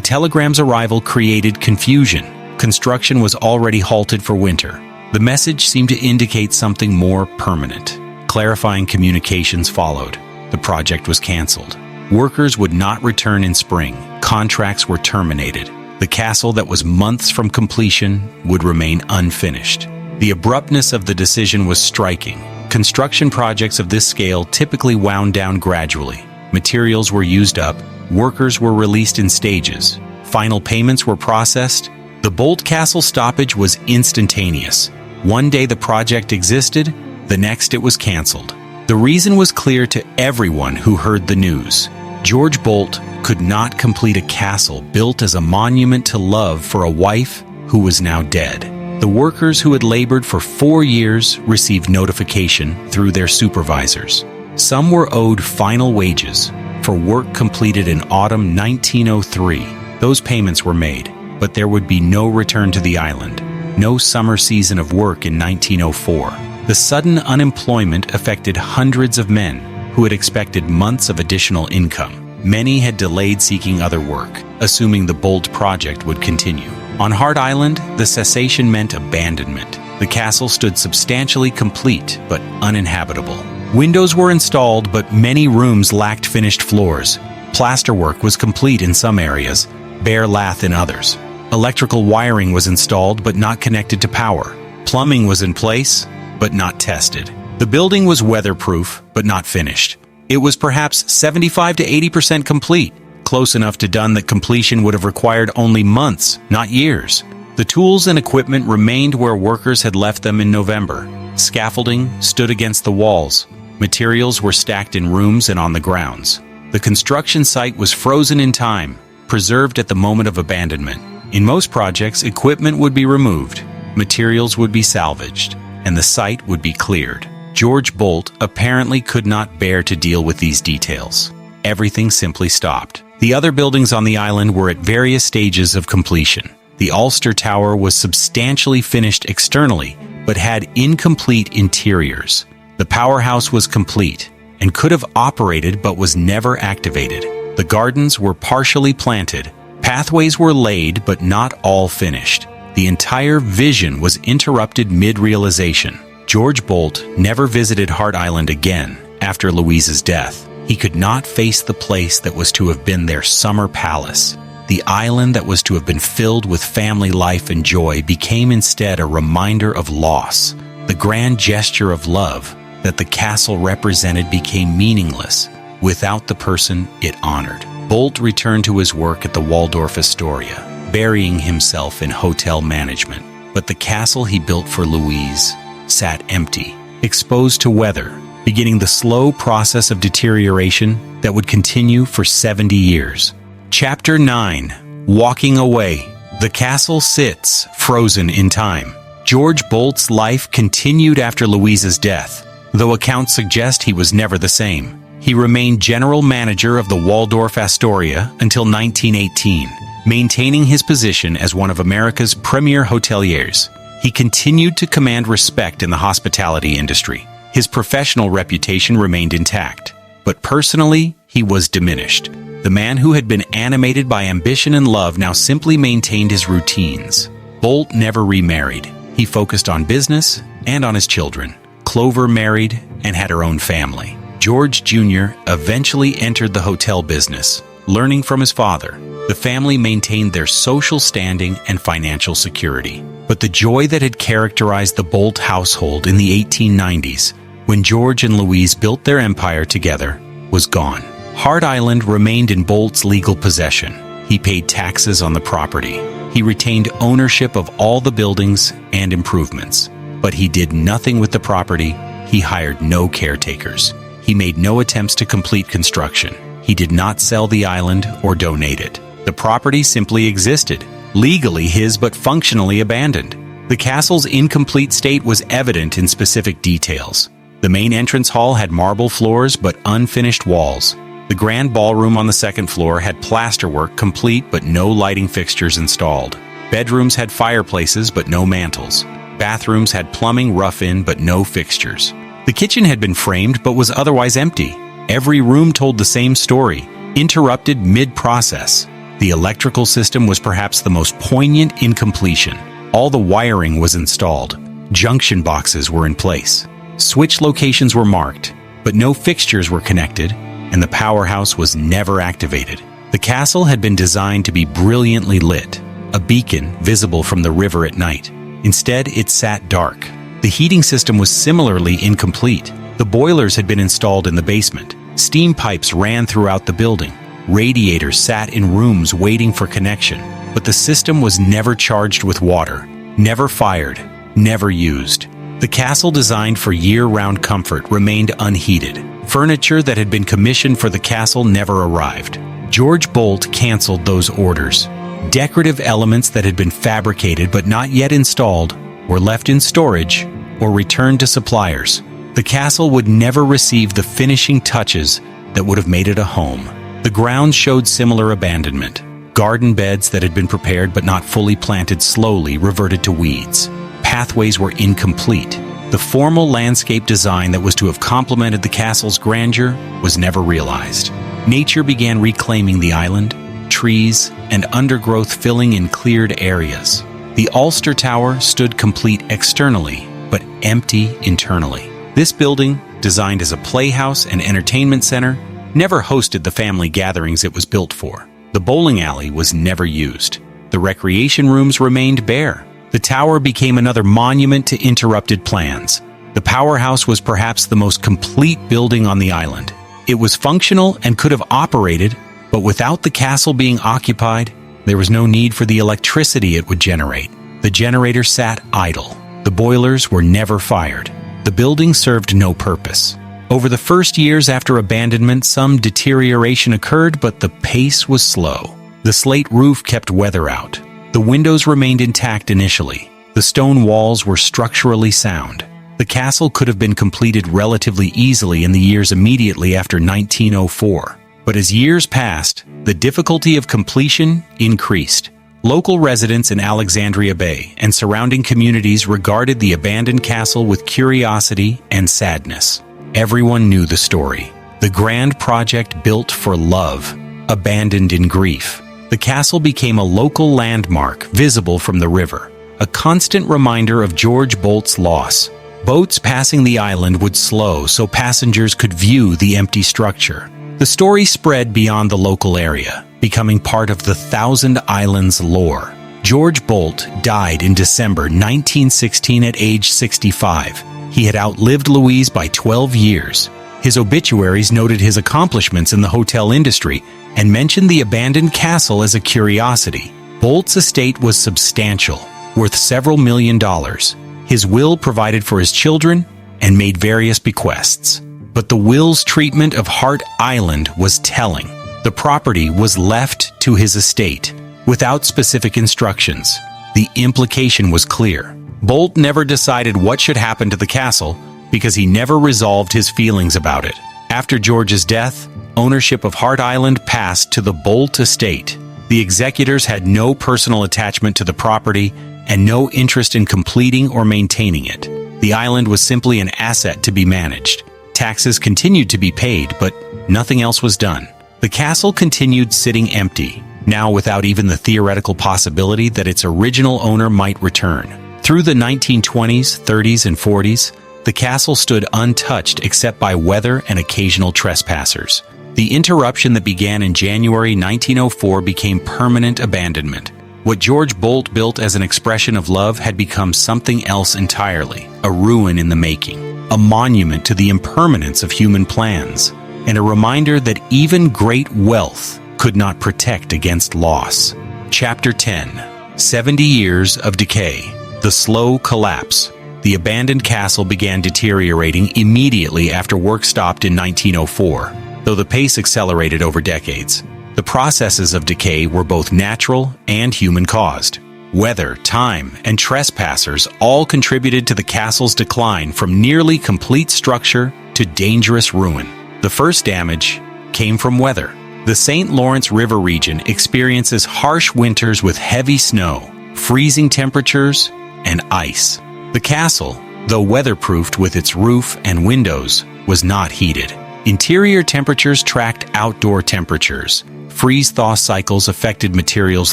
telegram's arrival created confusion. Construction was already halted for winter. The message seemed to indicate something more permanent. Clarifying communications followed. The project was canceled. Workers would not return in spring. Contracts were terminated. The castle that was months from completion would remain unfinished. The abruptness of the decision was striking. Construction projects of this scale typically wound down gradually. Materials were used up. Workers were released in stages. Final payments were processed. The Boldt Castle stoppage was instantaneous. One day the project existed, the next it was canceled. The reason was clear to everyone who heard the news. George Boldt could not complete a castle built as a monument to love for a wife who was now dead. The workers who had labored for 4 years received notification through their supervisors. Some were owed final wages for work completed in autumn 1903. Those payments were made, but there would be no return to the island. No summer season of work in 1904. The sudden unemployment affected hundreds of men who had expected months of additional income. Many had delayed seeking other work, assuming the Boldt project would continue. On Hart Island, the cessation meant abandonment. The castle stood substantially complete but uninhabitable. Windows were installed, but many rooms lacked finished floors. Plasterwork was complete in some areas, bare lath in others. Electrical wiring was installed but not connected to power. Plumbing was in place but not tested. The building was weatherproof but not finished. It was perhaps 75 to 80% complete, close enough to done that completion would have required only months, not years. The tools and equipment remained where workers had left them in November. Scaffolding stood against the walls. Materials were stacked in rooms and on the grounds. The construction site was frozen in time, preserved at the moment of abandonment. In most projects, equipment would be removed, materials would be salvaged, and the site would be cleared. George Boldt apparently could not bear to deal with these details. Everything simply stopped. The other buildings on the island were at various stages of completion. The Ulster Tower was substantially finished externally, but had incomplete interiors. The powerhouse was complete and could have operated but was never activated. The gardens were partially planted. Pathways were laid but not all finished. The entire vision was interrupted mid-realization. George Boldt never visited Hart Island again after Louise's death. He could not face the place that was to have been their summer palace. The island that was to have been filled with family life and joy became instead a reminder of loss. The grand gesture of love that the castle represented became meaningless without the person it honored. Boldt returned to his work at the Waldorf-Astoria, burying himself in hotel management. But the castle he built for Louise sat empty, exposed to weather, beginning the slow process of deterioration that would continue for 70 years. Chapter 9. Walking Away. The castle sits, frozen in time. George Boldt's life continued after Louise's death, though accounts suggest he was never the same. He remained general manager of the Waldorf-Astoria until 1918, maintaining his position as one of America's premier hoteliers. He continued to command respect in the hospitality industry. His professional reputation remained intact, but personally, he was diminished. The man who had been animated by ambition and love now simply maintained his routines. Boldt never remarried. He focused on business and on his children. Clover married and had her own family. George Jr. eventually entered the hotel business, learning from his father. The family maintained their social standing and financial security. But the joy that had characterized the Boldt household in the 1890s, when George and Louise built their empire together, was gone. Hart Island remained in Boldt's legal possession. He paid taxes on the property. He retained ownership of all the buildings and improvements. But he did nothing with the property. He hired no caretakers. He made no attempts to complete construction. He did not sell the island or donate it. The property simply existed, legally his but functionally abandoned. The castle's incomplete state was evident in specific details. The main entrance hall had marble floors but unfinished walls. The grand ballroom on the second floor had plasterwork complete but no lighting fixtures installed. Bedrooms had fireplaces but no mantels. Bathrooms had plumbing rough-in but no fixtures. The kitchen had been framed but was otherwise empty. Every room told the same story, interrupted mid-process. The electrical system was perhaps the most poignant incompletion. All the wiring was installed. Junction boxes were in place. Switch locations were marked, but no fixtures were connected, and the powerhouse was never activated. The castle had been designed to be brilliantly lit, a beacon visible from the river at night. Instead, it sat dark. The heating system was similarly incomplete. The boilers had been installed in the basement. Steam pipes ran throughout the building. Radiators sat in rooms waiting for connection, but the system was never charged with water, never fired, never used. The castle, designed for year-round comfort, remained unheated. Furniture that had been commissioned for the castle never arrived. George Boldt canceled those orders. Decorative elements that had been fabricated but not yet installed were left in storage or returned to suppliers. The castle would never receive the finishing touches that would have made it a home. The grounds showed similar abandonment. Garden beds that had been prepared but not fully planted slowly reverted to weeds. Pathways were incomplete. The formal landscape design that was to have complemented the castle's grandeur was never realized. Nature began reclaiming the island, trees and undergrowth filling in cleared areas. The Ulster Tower stood complete externally, but empty internally. This building, designed as a playhouse and entertainment center, never hosted the family gatherings it was built for. The bowling alley was never used. The recreation rooms remained bare. The tower became another monument to interrupted plans. The powerhouse was perhaps the most complete building on the island. It was functional and could have operated, but without the castle being occupied, there was no need for the electricity it would generate. The generator sat idle. The boilers were never fired. The building served no purpose. Over the first years after abandonment, some deterioration occurred, but the pace was slow. The slate roof kept weather out. The windows remained intact initially. The stone walls were structurally sound. The castle could have been completed relatively easily in the years immediately after 1904. But as years passed, the difficulty of completion increased. Local residents in Alexandria Bay and surrounding communities regarded the abandoned castle with curiosity and sadness. Everyone knew the story. The grand project built for love, abandoned in grief. The castle became a local landmark visible from the river, a constant reminder of George Boldt's loss. Boats passing the island would slow so passengers could view the empty structure. The story spread beyond the local area, becoming part of the Thousand Islands lore. George Boldt died in December 1916 at age 65. He had outlived Louise by 12 years. His obituaries noted his accomplishments in the hotel industry and mentioned the abandoned castle as a curiosity. Boldt's estate was substantial, worth several $1 million. His will provided for his children and made various bequests. But the will's treatment of Hart Island was telling. The property was left to his estate, without specific instructions. The implication was clear. Boldt never decided what should happen to the castle because he never resolved his feelings about it. After George's death, ownership of Hart Island passed to the Boldt estate. The executors had no personal attachment to the property and no interest in completing or maintaining it. The island was simply an asset to be managed. Taxes continued to be paid, but nothing else was done. The castle continued sitting empty, now without even the theoretical possibility that its original owner might return. Through the 1920s, 30s, and 40s, the castle stood untouched except by weather and occasional trespassers. The interruption that began in January 1904 became permanent abandonment. What George Boldt built as an expression of love had become something else entirely, a ruin in the making, a monument to the impermanence of human plans, and a reminder that even great wealth could not protect against loss. Chapter 10. 70 Years of Decay. The Slow Collapse. The abandoned castle began deteriorating immediately after work stopped in 1904, though the pace accelerated over decades. The processes of decay were both natural and human-caused. Weather, time, and trespassers all contributed to the castle's decline from nearly complete structure to dangerous ruin. The first damage came from weather. The St. Lawrence River region experiences harsh winters with heavy snow, freezing temperatures, and ice. The castle, though weatherproofed with its roof and windows, was not heated. Interior temperatures tracked outdoor temperatures. Freeze-thaw cycles affected materials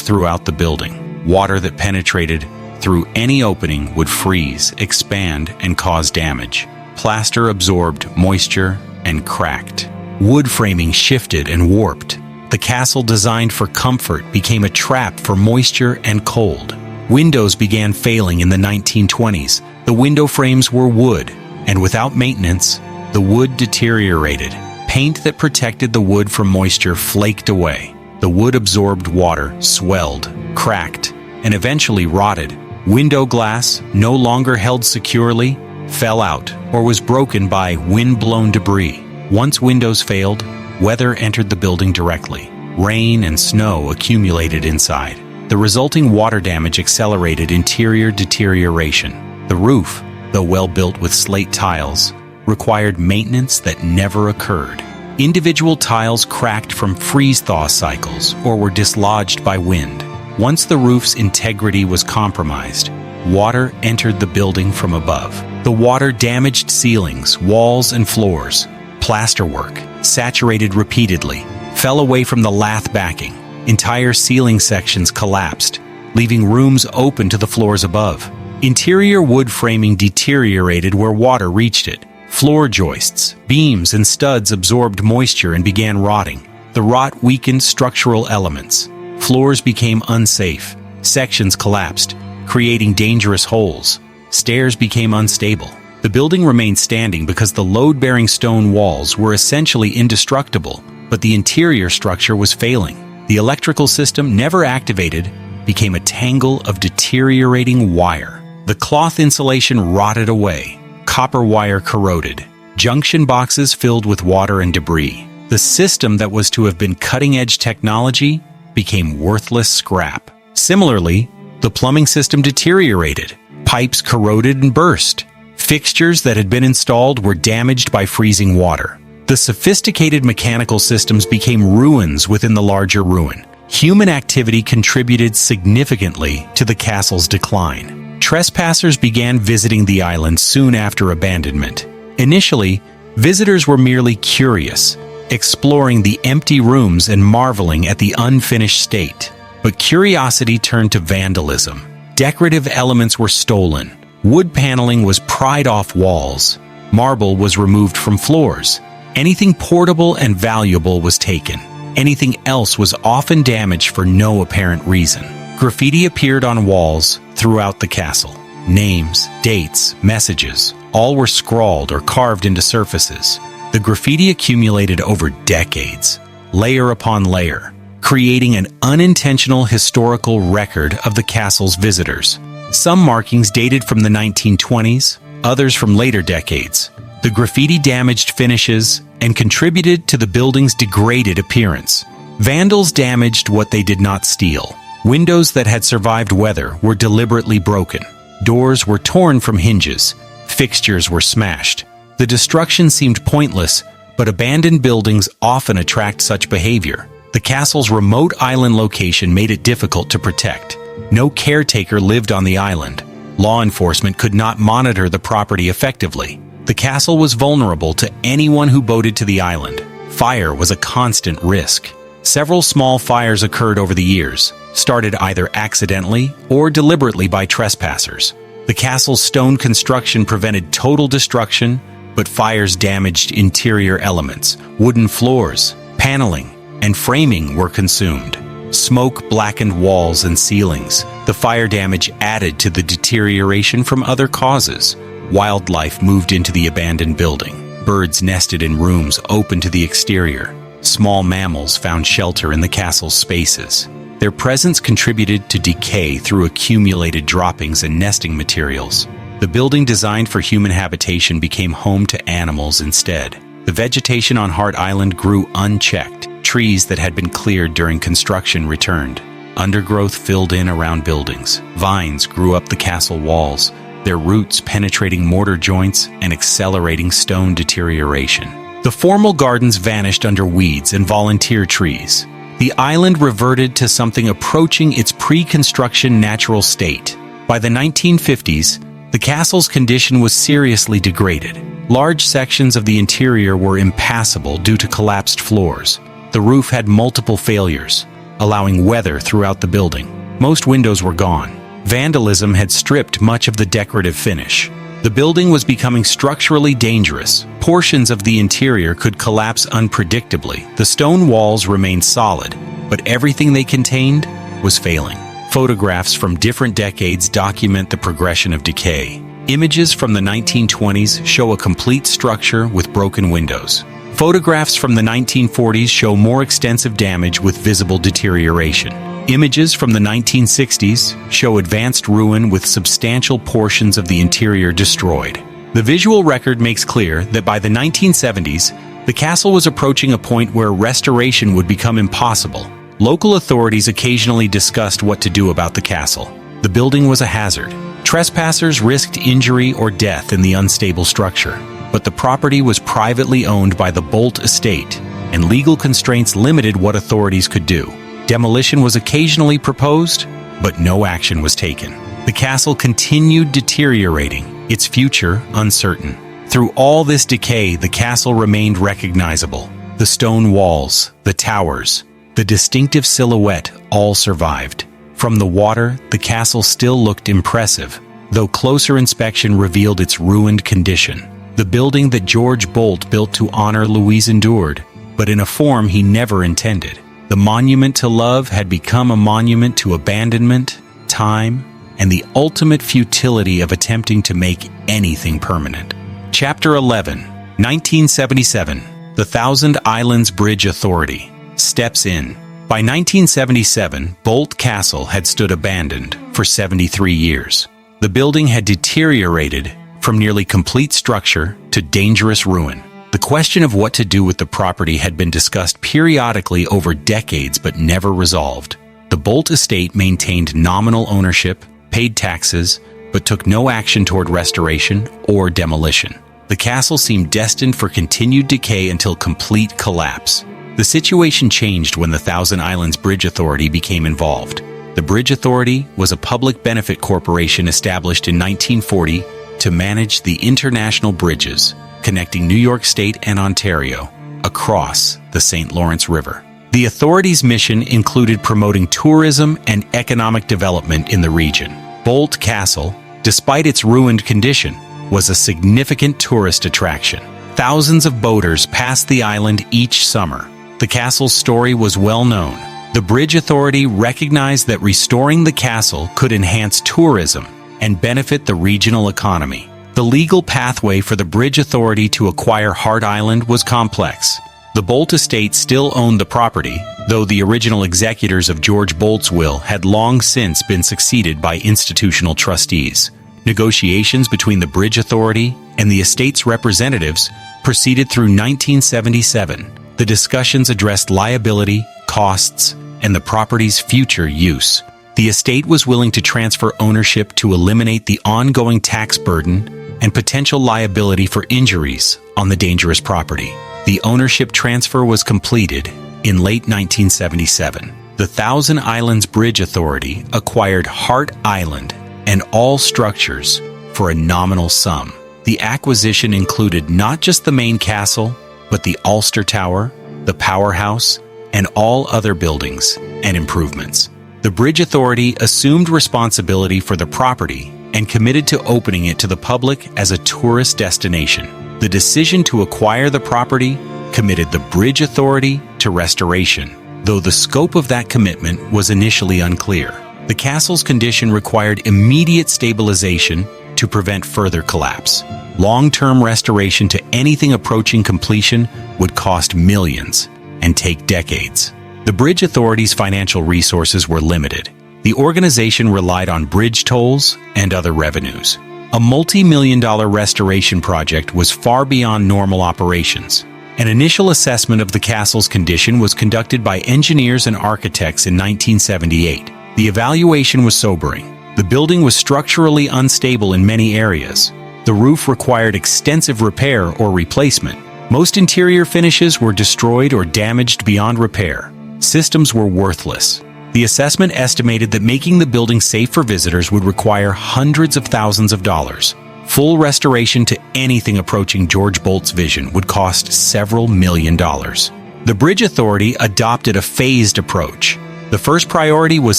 throughout the building. Water that penetrated through any opening would freeze, expand, and cause damage. Plaster absorbed moisture and cracked. Wood framing shifted and warped. The castle designed for comfort became a trap for moisture and cold. Windows began failing in the 1920s. The window frames were wood, and without maintenance, the wood deteriorated. Paint that protected the wood from moisture flaked away. The wood absorbed water, swelled, cracked, and eventually rotted. Window glass, no longer held securely, fell out or was broken by wind-blown debris. Once windows failed, weather entered the building directly. Rain and snow accumulated inside. The resulting water damage accelerated interior deterioration. The roof, though well built with slate tiles, required maintenance that never occurred. Individual tiles cracked from freeze-thaw cycles or were dislodged by wind. Once the roof's integrity was compromised, water entered the building from above. The water damaged ceilings, walls, and floors. Plasterwork, saturated repeatedly, fell away from the lath backing. Entire ceiling sections collapsed, leaving rooms open to the floors above. Interior wood framing deteriorated where water reached it. Floor joists, beams, and studs absorbed moisture and began rotting. The rot weakened structural elements. Floors became unsafe. Sections collapsed, creating dangerous holes. Stairs became unstable. The building remained standing because the load-bearing stone walls were essentially indestructible, but the interior structure was failing. The electrical system, never activated, became a tangle of deteriorating wire. The cloth insulation rotted away. Copper wire corroded. Junction boxes filled with water and debris. The system that was to have been cutting-edge technology became worthless scrap. Similarly, the plumbing system deteriorated. Pipes corroded and burst. Fixtures that had been installed were damaged by freezing water. The sophisticated mechanical systems became ruins within the larger ruin. Human activity contributed significantly to the castle's decline. Trespassers began visiting the island soon after abandonment. Initially, visitors were merely curious, exploring the empty rooms and marveling at the unfinished state. But curiosity turned to vandalism. Decorative elements were stolen. Wood paneling was pried off walls. Marble was removed from floors. Anything portable and valuable was taken. Anything else was often damaged for no apparent reason. Graffiti appeared on walls throughout the castle. Names, dates, messages, all were scrawled or carved into surfaces. The graffiti accumulated over decades, layer upon layer, creating an unintentional historical record of the castle's visitors. Some markings dated from the 1920s, others from later decades. The graffiti damaged finishes and contributed to the building's degraded appearance. Vandals damaged what they did not steal. Windows that had survived weather were deliberately broken. Doors were torn from hinges. Fixtures were smashed. The destruction seemed pointless, but abandoned buildings often attract such behavior. The castle's remote island location made it difficult to protect. No caretaker lived on the island. Law enforcement could not monitor the property effectively. The castle was vulnerable to anyone who boated to the island. Fire was a constant risk. Several small fires occurred over the years, started either accidentally or deliberately by trespassers. The castle's stone construction prevented total destruction, but fires damaged interior elements. Wooden floors, paneling, and framing were consumed. Smoke blackened walls and ceilings. The fire damage added to the deterioration from other causes. Wildlife moved into the abandoned building. Birds nested in rooms open to the exterior. Small mammals found shelter in the castle's spaces. Their presence contributed to decay through accumulated droppings and nesting materials. The building designed for human habitation became home to animals instead. The vegetation on Hart Island grew unchecked. Trees that had been cleared during construction returned. Undergrowth filled in around buildings. Vines grew up the castle walls, their roots penetrating mortar joints and accelerating stone deterioration. The formal gardens vanished under weeds and volunteer trees. The island reverted to something approaching its pre-construction natural state. By the 1950s, the castle's condition was seriously degraded. Large sections of the interior were impassable due to collapsed floors. The roof had multiple failures, allowing weather throughout the building. Most windows were gone. Vandalism had stripped much of the decorative finish. The building was becoming structurally dangerous. Portions of the interior could collapse unpredictably. The stone walls remained solid, but everything they contained was failing. Photographs from different decades document the progression of decay. Images from the 1920s show a complete structure with broken windows. Photographs from the 1940s show more extensive damage with visible deterioration. Images from the 1960s show advanced ruin with substantial portions of the interior destroyed. The visual record makes clear that by the 1970s, the castle was approaching a point where restoration would become impossible. Local authorities occasionally discussed what to do about the castle. The building was a hazard. Trespassers risked injury or death in the unstable structure. But the property was privately owned by the Boldt estate, and legal constraints limited what authorities could do. Demolition was occasionally proposed, but no action was taken. The castle continued deteriorating, its future uncertain. Through all this decay, the castle remained recognizable. The stone walls, the towers, the distinctive silhouette all survived. From the water, the castle still looked impressive, though closer inspection revealed its ruined condition. The building that George Boldt built to honor Louise endured, but in a form he never intended. The monument to love had become a monument to abandonment, time, and the ultimate futility of attempting to make anything permanent. Chapter 11, 1977, The Thousand Islands Bridge Authority steps in. By 1977, Boldt Castle had stood abandoned for 73 years. The building had deteriorated from nearly complete structure to dangerous ruin. The question of what to do with the property had been discussed periodically over decades but never resolved. The Boldt estate maintained nominal ownership, paid taxes, but took no action toward restoration or demolition. The castle seemed destined for continued decay until complete collapse. The situation changed when the Thousand Islands Bridge Authority became involved. The Bridge Authority was a public benefit corporation established in 1940 to manage the international bridges connecting New York State and Ontario across the St. Lawrence River. The authority's mission included promoting tourism and economic development in the region. Boldt Castle, despite its ruined condition, was a significant tourist attraction. Thousands of boaters passed the island each summer. The castle's story was well known. The Bridge Authority recognized that restoring the castle could enhance tourism and benefit the regional economy. The legal pathway for the Bridge Authority to acquire Hart Island was complex. The Boldt estate still owned the property, though the original executors of George Boldt's will had long since been succeeded by institutional trustees. Negotiations between the Bridge Authority and the estate's representatives proceeded through 1977. The discussions addressed liability, costs, and the property's future use. The estate was willing to transfer ownership to eliminate the ongoing tax burden and potential liability for injuries on the dangerous property. The ownership transfer was completed in late 1977. The Thousand Islands Bridge Authority acquired Hart Island and all structures for a nominal sum. The acquisition included not just the main castle, but the Ulster Tower, the powerhouse, and all other buildings and improvements. The Bridge Authority assumed responsibility for the property and committed to opening it to the public as a tourist destination. The decision to acquire the property committed the Bridge Authority to restoration, though the scope of that commitment was initially unclear. The castle's condition required immediate stabilization to prevent further collapse. Long-term restoration to anything approaching completion would cost millions and take decades. The Bridge Authority's financial resources were limited. The organization relied on bridge tolls and other revenues. A multi-million-dollar restoration project was far beyond normal operations. An initial assessment of the castle's condition was conducted by engineers and architects in 1978. The evaluation was sobering. The building was structurally unstable in many areas. The roof required extensive repair or replacement. Most interior finishes were destroyed or damaged beyond repair. Systems were worthless. The assessment estimated that making the building safe for visitors would require hundreds of thousands of dollars. Full restoration to anything approaching George Boldt's vision would cost several $million. The Bridge Authority adopted a phased approach. The first priority was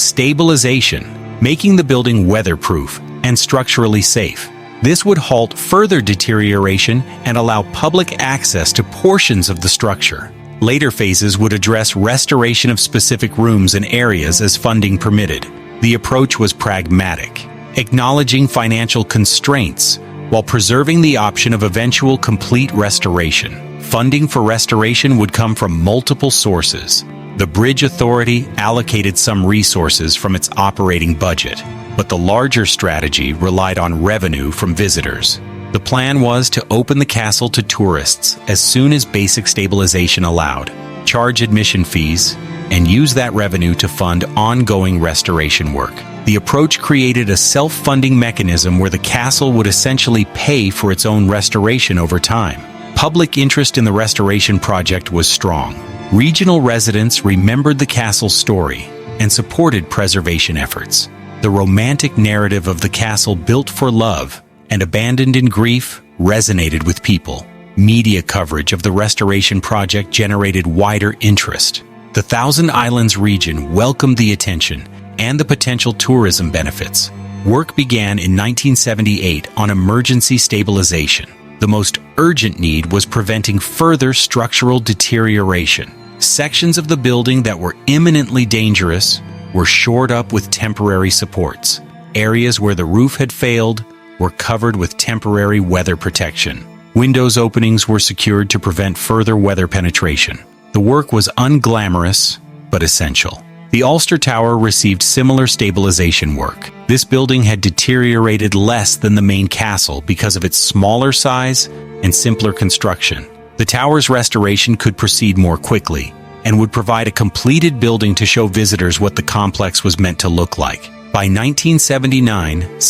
stabilization, making the building weatherproof and structurally safe. This would halt further deterioration and allow public access to portions of the structure. Later phases would address restoration of specific rooms and areas as funding permitted. The approach was pragmatic, acknowledging financial constraints while preserving the option of eventual complete restoration. Funding for restoration would come from multiple sources. The Bridge Authority allocated some resources from its operating budget, but the larger strategy relied on revenue from visitors. The plan was to open the castle to tourists as soon as basic stabilization allowed, charge admission fees, and use that revenue to fund ongoing restoration work. The approach created a self-funding mechanism where the castle would essentially pay for its own restoration over time. Public interest in the restoration project was strong. Regional residents remembered the castle's story and supported preservation efforts. The romantic narrative of the castle built for love and abandoned in grief resonated with people. Media coverage of the restoration project generated wider interest. The Thousand Islands region welcomed the attention and the potential tourism benefits. Work began in 1978 on emergency stabilization. The most urgent need was preventing further structural deterioration. Sections of the building that were imminently dangerous were shored up with temporary supports. Areas where the roof had failed were covered with temporary weather protection. Windows openings were secured to prevent further weather penetration. The work was unglamorous, but essential. The Ulster Tower received similar stabilization work. This building had deteriorated less than the main castle because of its smaller size and simpler construction. The tower's restoration could proceed more quickly and would provide a completed building to show visitors what the complex was meant to look like. By 1979,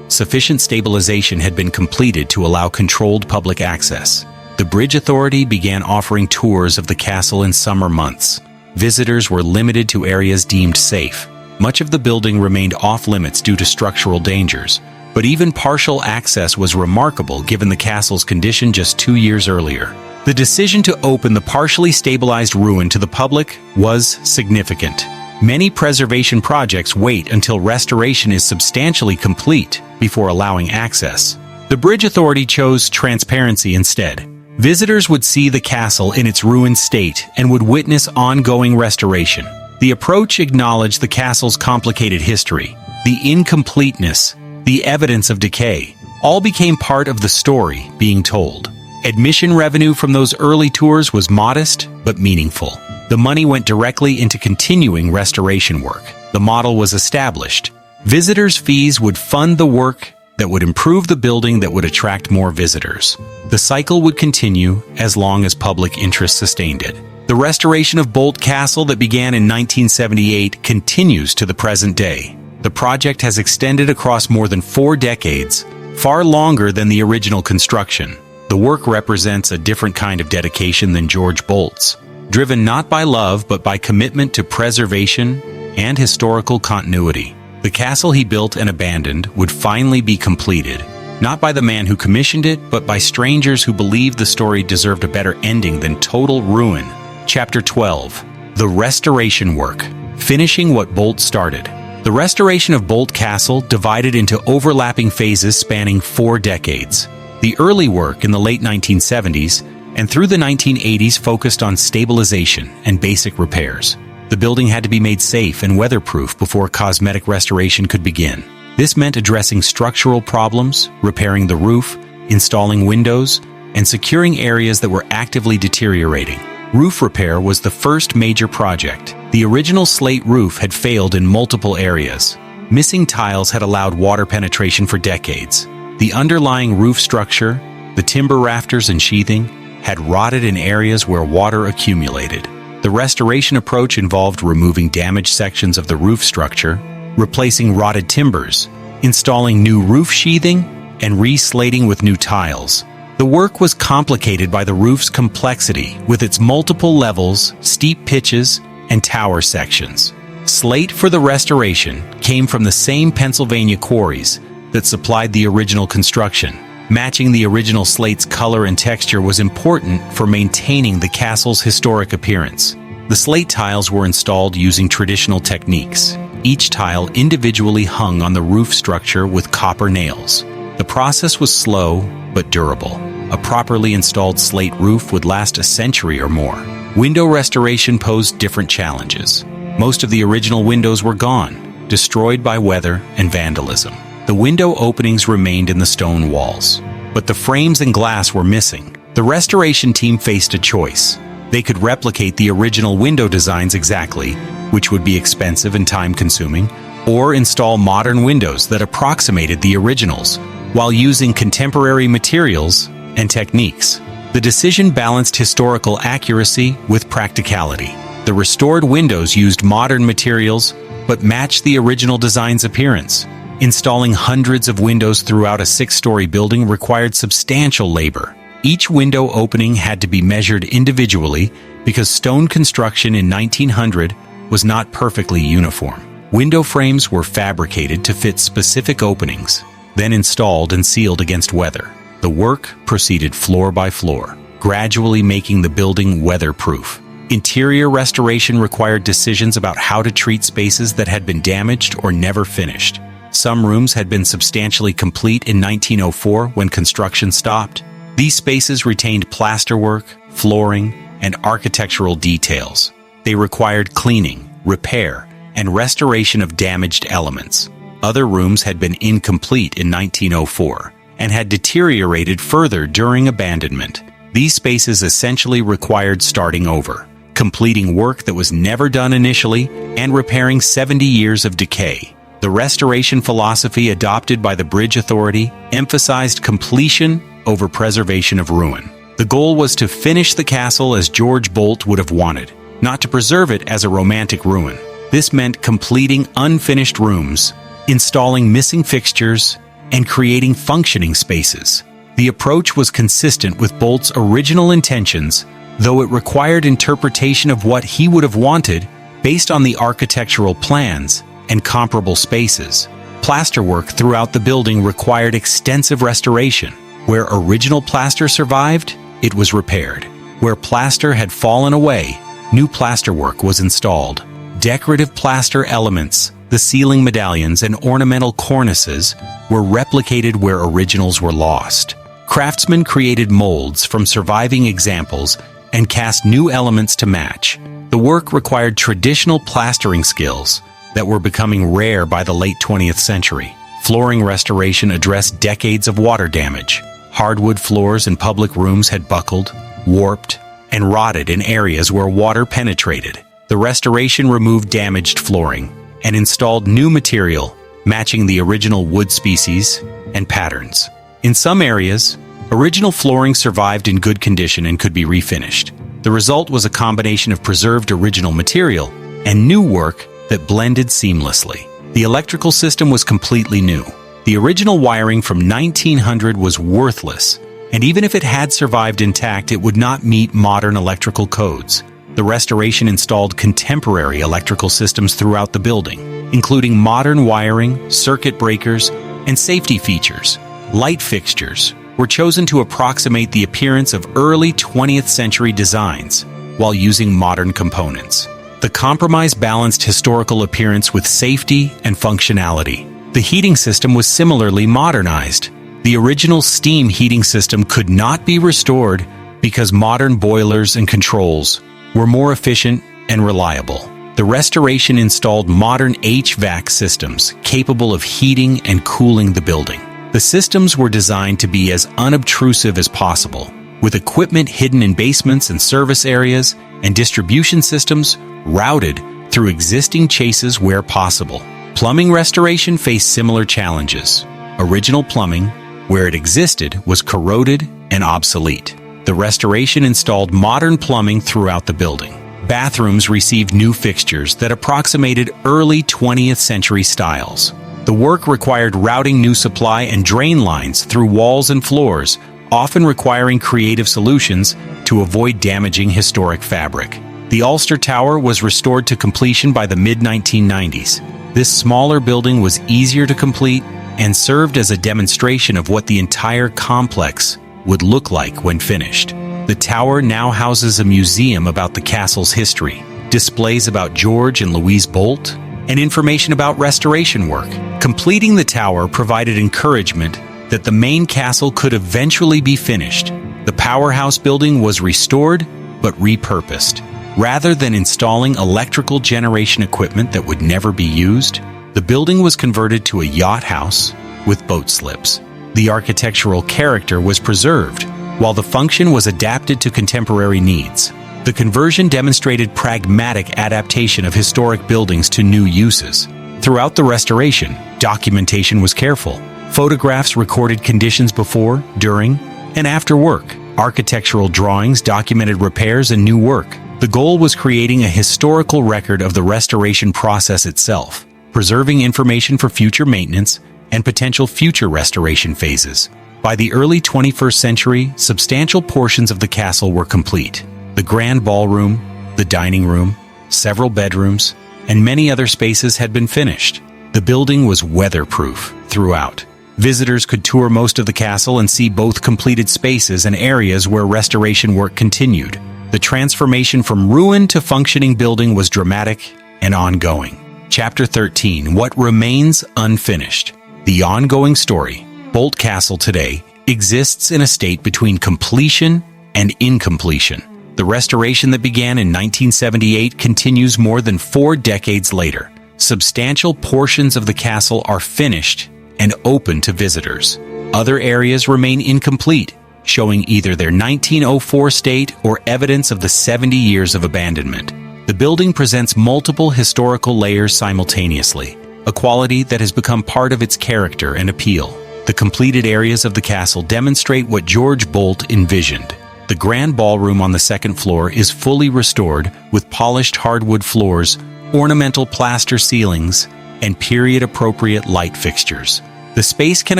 sufficient stabilization had been completed to allow controlled public access. The Bridge Authority began offering tours of the castle in summer months. Visitors were limited to areas deemed safe. Much of the building remained off-limits due to structural dangers, but even partial access was remarkable given the castle's condition just 2 years earlier. The decision to open the partially stabilized ruin to the public was significant. Many preservation projects wait until restoration is substantially complete before allowing access. The Bridge Authority chose transparency instead. Visitors would see the castle in its ruined state and would witness ongoing restoration. The approach acknowledged the castle's complicated history, the incompleteness, the evidence of decay, all became part of the story being told. Admission revenue from those early tours was modest but meaningful. The money went directly into continuing restoration work. The model was established. Visitors' fees would fund the work that would improve the building that would attract more visitors. The cycle would continue as long as public interest sustained it. The restoration of Boldt Castle that began in 1978 continues to the present day. The project has extended across more than 4 decades, far longer than the original construction. The work represents a different kind of dedication than George Boldt's, driven not by love but by commitment to preservation and historical continuity. The castle he built and abandoned would finally be completed, not by the man who commissioned it, but by strangers who believed the story deserved a better ending than total ruin. Chapter 12. The Restoration Work. Finishing what Boldt started. The restoration of Boldt Castle divided into overlapping phases spanning 4 decades. The early work in the late 1970s and through the 1980s focused on stabilization and basic repairs. The building had to be made safe and weatherproof before cosmetic restoration could begin. This meant addressing structural problems, repairing the roof, installing windows, and securing areas that were actively deteriorating. Roof repair was the first major project. The original slate roof had failed in multiple areas. Missing tiles had allowed water penetration for decades. The underlying roof structure, the timber rafters and sheathing, had rotted in areas where water accumulated. The restoration approach involved removing damaged sections of the roof structure, replacing rotted timbers, installing new roof sheathing, and re-slating with new tiles. The work was complicated by the roof's complexity, with its multiple levels, steep pitches, and tower sections. Slate for the restoration came from the same Pennsylvania quarries that supplied the original construction. Matching the original slate's color and texture was important for maintaining the castle's historic appearance. The slate tiles were installed using traditional techniques. Each tile individually hung on the roof structure with copper nails. The process was slow but durable. A properly installed slate roof would last a century or more. Window restoration posed different challenges. Most of the original windows were gone, destroyed by weather and vandalism. The window openings remained in the stone walls, but the frames and glass were missing. The restoration team faced a choice. They could replicate the original window designs exactly, which would be expensive and time-consuming, or install modern windows that approximated the originals, while using contemporary materials and techniques. The decision balanced historical accuracy with practicality. The restored windows used modern materials, but matched the original design's appearance. Installing hundreds of windows throughout a 6-story building required substantial labor. Each window opening had to be measured individually because stone construction in 1900 was not perfectly uniform. Window frames were fabricated to fit specific openings, then installed and sealed against weather. The work proceeded floor by floor, gradually making the building weatherproof. Interior restoration required decisions about how to treat spaces that had been damaged or never finished. Some rooms had been substantially complete in 1904 when construction stopped. These spaces retained plasterwork, flooring, and architectural details. They required cleaning, repair, and restoration of damaged elements. Other rooms had been incomplete in 1904 and had deteriorated further during abandonment. These spaces essentially required starting over, completing work that was never done initially, and repairing 70 years of decay. The restoration philosophy adopted by the Bridge Authority emphasized completion over preservation of ruin. The goal was to finish the castle as George Boldt would have wanted, not to preserve it as a romantic ruin. This meant completing unfinished rooms, installing missing fixtures, and creating functioning spaces. The approach was consistent with Boldt's original intentions, though it required interpretation of what he would have wanted based on the architectural plans and comparable spaces. Plasterwork throughout the building required extensive restoration. Where original plaster survived, it was repaired. Where plaster had fallen away, new plasterwork was installed. Decorative plaster elements, the ceiling medallions and ornamental cornices, were replicated where originals were lost. Craftsmen created molds from surviving examples and cast new elements to match. The work required traditional plastering skills that were becoming rare by the late 20th century. Flooring restoration addressed decades of water damage. Hardwood floors in public rooms had buckled, warped, and rotted in areas where water penetrated. The restoration removed damaged flooring and installed new material matching the original wood species and patterns. In some areas, original flooring survived in good condition and could be refinished. The result was a combination of preserved original material and new work that blended seamlessly. The electrical system was completely new. The original wiring from 1900 was worthless, and even if it had survived intact, it would not meet modern electrical codes. The restoration installed contemporary electrical systems throughout the building, including modern wiring, circuit breakers, and safety features. Light fixtures were chosen to approximate the appearance of early 20th century designs while using modern components. The compromise balanced historical appearance with safety and functionality. The heating system was similarly modernized. The original steam heating system could not be restored because modern boilers and controls were more efficient and reliable. The restoration installed modern HVAC systems capable of heating and cooling the building. The systems were designed to be as unobtrusive as possible, with equipment hidden in basements and service areas, and distribution systems routed through existing chases where possible. Plumbing restoration faced similar challenges. Original plumbing, where it existed, was corroded and obsolete. The restoration installed modern plumbing throughout the building. Bathrooms received new fixtures that approximated early 20th century styles. The work required routing new supply and drain lines through walls and floors, often requiring creative solutions to avoid damaging historic fabric. The Ulster Tower was restored to completion by the mid-1990s. This smaller building was easier to complete and served as a demonstration of what the entire complex would look like when finished. The tower now houses a museum about the castle's history, displays about George and Louise Boldt, and information about restoration work. Completing the tower provided encouragement that the main castle could eventually be finished. The powerhouse building was restored but repurposed. Rather than installing electrical generation equipment that would never be used, the building was converted to a yacht house with boat slips. The architectural character was preserved, while the function was adapted to contemporary needs. The conversion demonstrated pragmatic adaptation of historic buildings to new uses. Throughout the restoration, documentation was careful. Photographs recorded conditions before, during, and after work. Architectural drawings documented repairs and new work. The goal was creating a historical record of the restoration process itself, preserving information for future maintenance and potential future restoration phases. By the early 21st century, substantial portions of the castle were complete. The grand ballroom, the dining room, several bedrooms, and many other spaces had been finished. The building was weatherproof throughout. Visitors could tour most of the castle and see both completed spaces and areas where restoration work continued. The transformation from ruin to functioning building was dramatic and ongoing. Chapter 13: What Remains Unfinished. The ongoing story. Boldt Castle today exists in a state between completion and incompletion. The restoration that began in 1978 continues more than 4 decades later. Substantial portions of the castle are finished and open to visitors. Other areas remain incomplete, showing either their 1904 state or evidence of the 70 years of abandonment. The building presents multiple historical layers simultaneously, a quality that has become part of its character and appeal. The completed areas of the castle demonstrate what George Boldt envisioned. The grand ballroom on the second floor is fully restored with polished hardwood floors, ornamental plaster ceilings, and period-appropriate light fixtures. The space can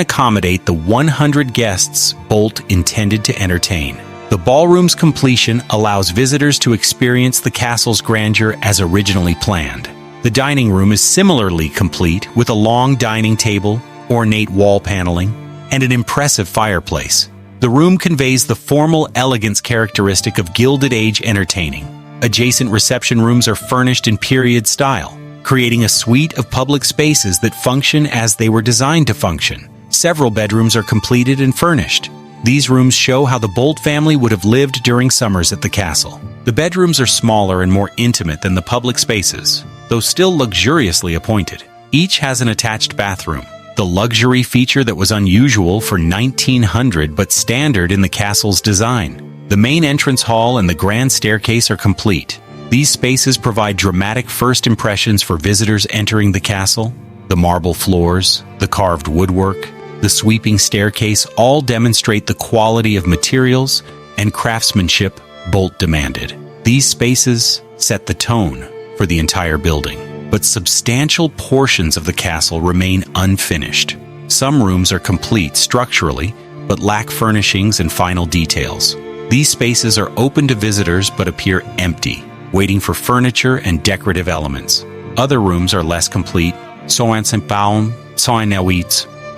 accommodate the 100 guests Boldt intended to entertain. The ballroom's completion allows visitors to experience the castle's grandeur as originally planned. The dining room is similarly complete with a long dining table, ornate wall paneling, and an impressive fireplace. The room conveys the formal elegance characteristic of Gilded Age entertaining. Adjacent reception rooms are furnished in period style, creating a suite of public spaces that function as they were designed to function. Several bedrooms are completed and furnished. These rooms show how the Boldt family would have lived during summers at the castle. The bedrooms are smaller and more intimate than the public spaces, though still luxuriously appointed. Each has an attached bathroom, the luxury feature that was unusual for 1900 but standard in the castle's design. The main entrance hall and the grand staircase are complete. These spaces provide dramatic first impressions for visitors entering the castle. The marble floors, the carved woodwork, the sweeping staircase all demonstrate the quality of materials and craftsmanship Boldt demanded. These spaces set the tone for the entire building, but substantial portions of the castle remain unfinished. Some rooms are complete structurally, but lack furnishings and final details. These spaces are open to visitors but appear empty. waiting for furniture and decorative elements. Other rooms are less complete,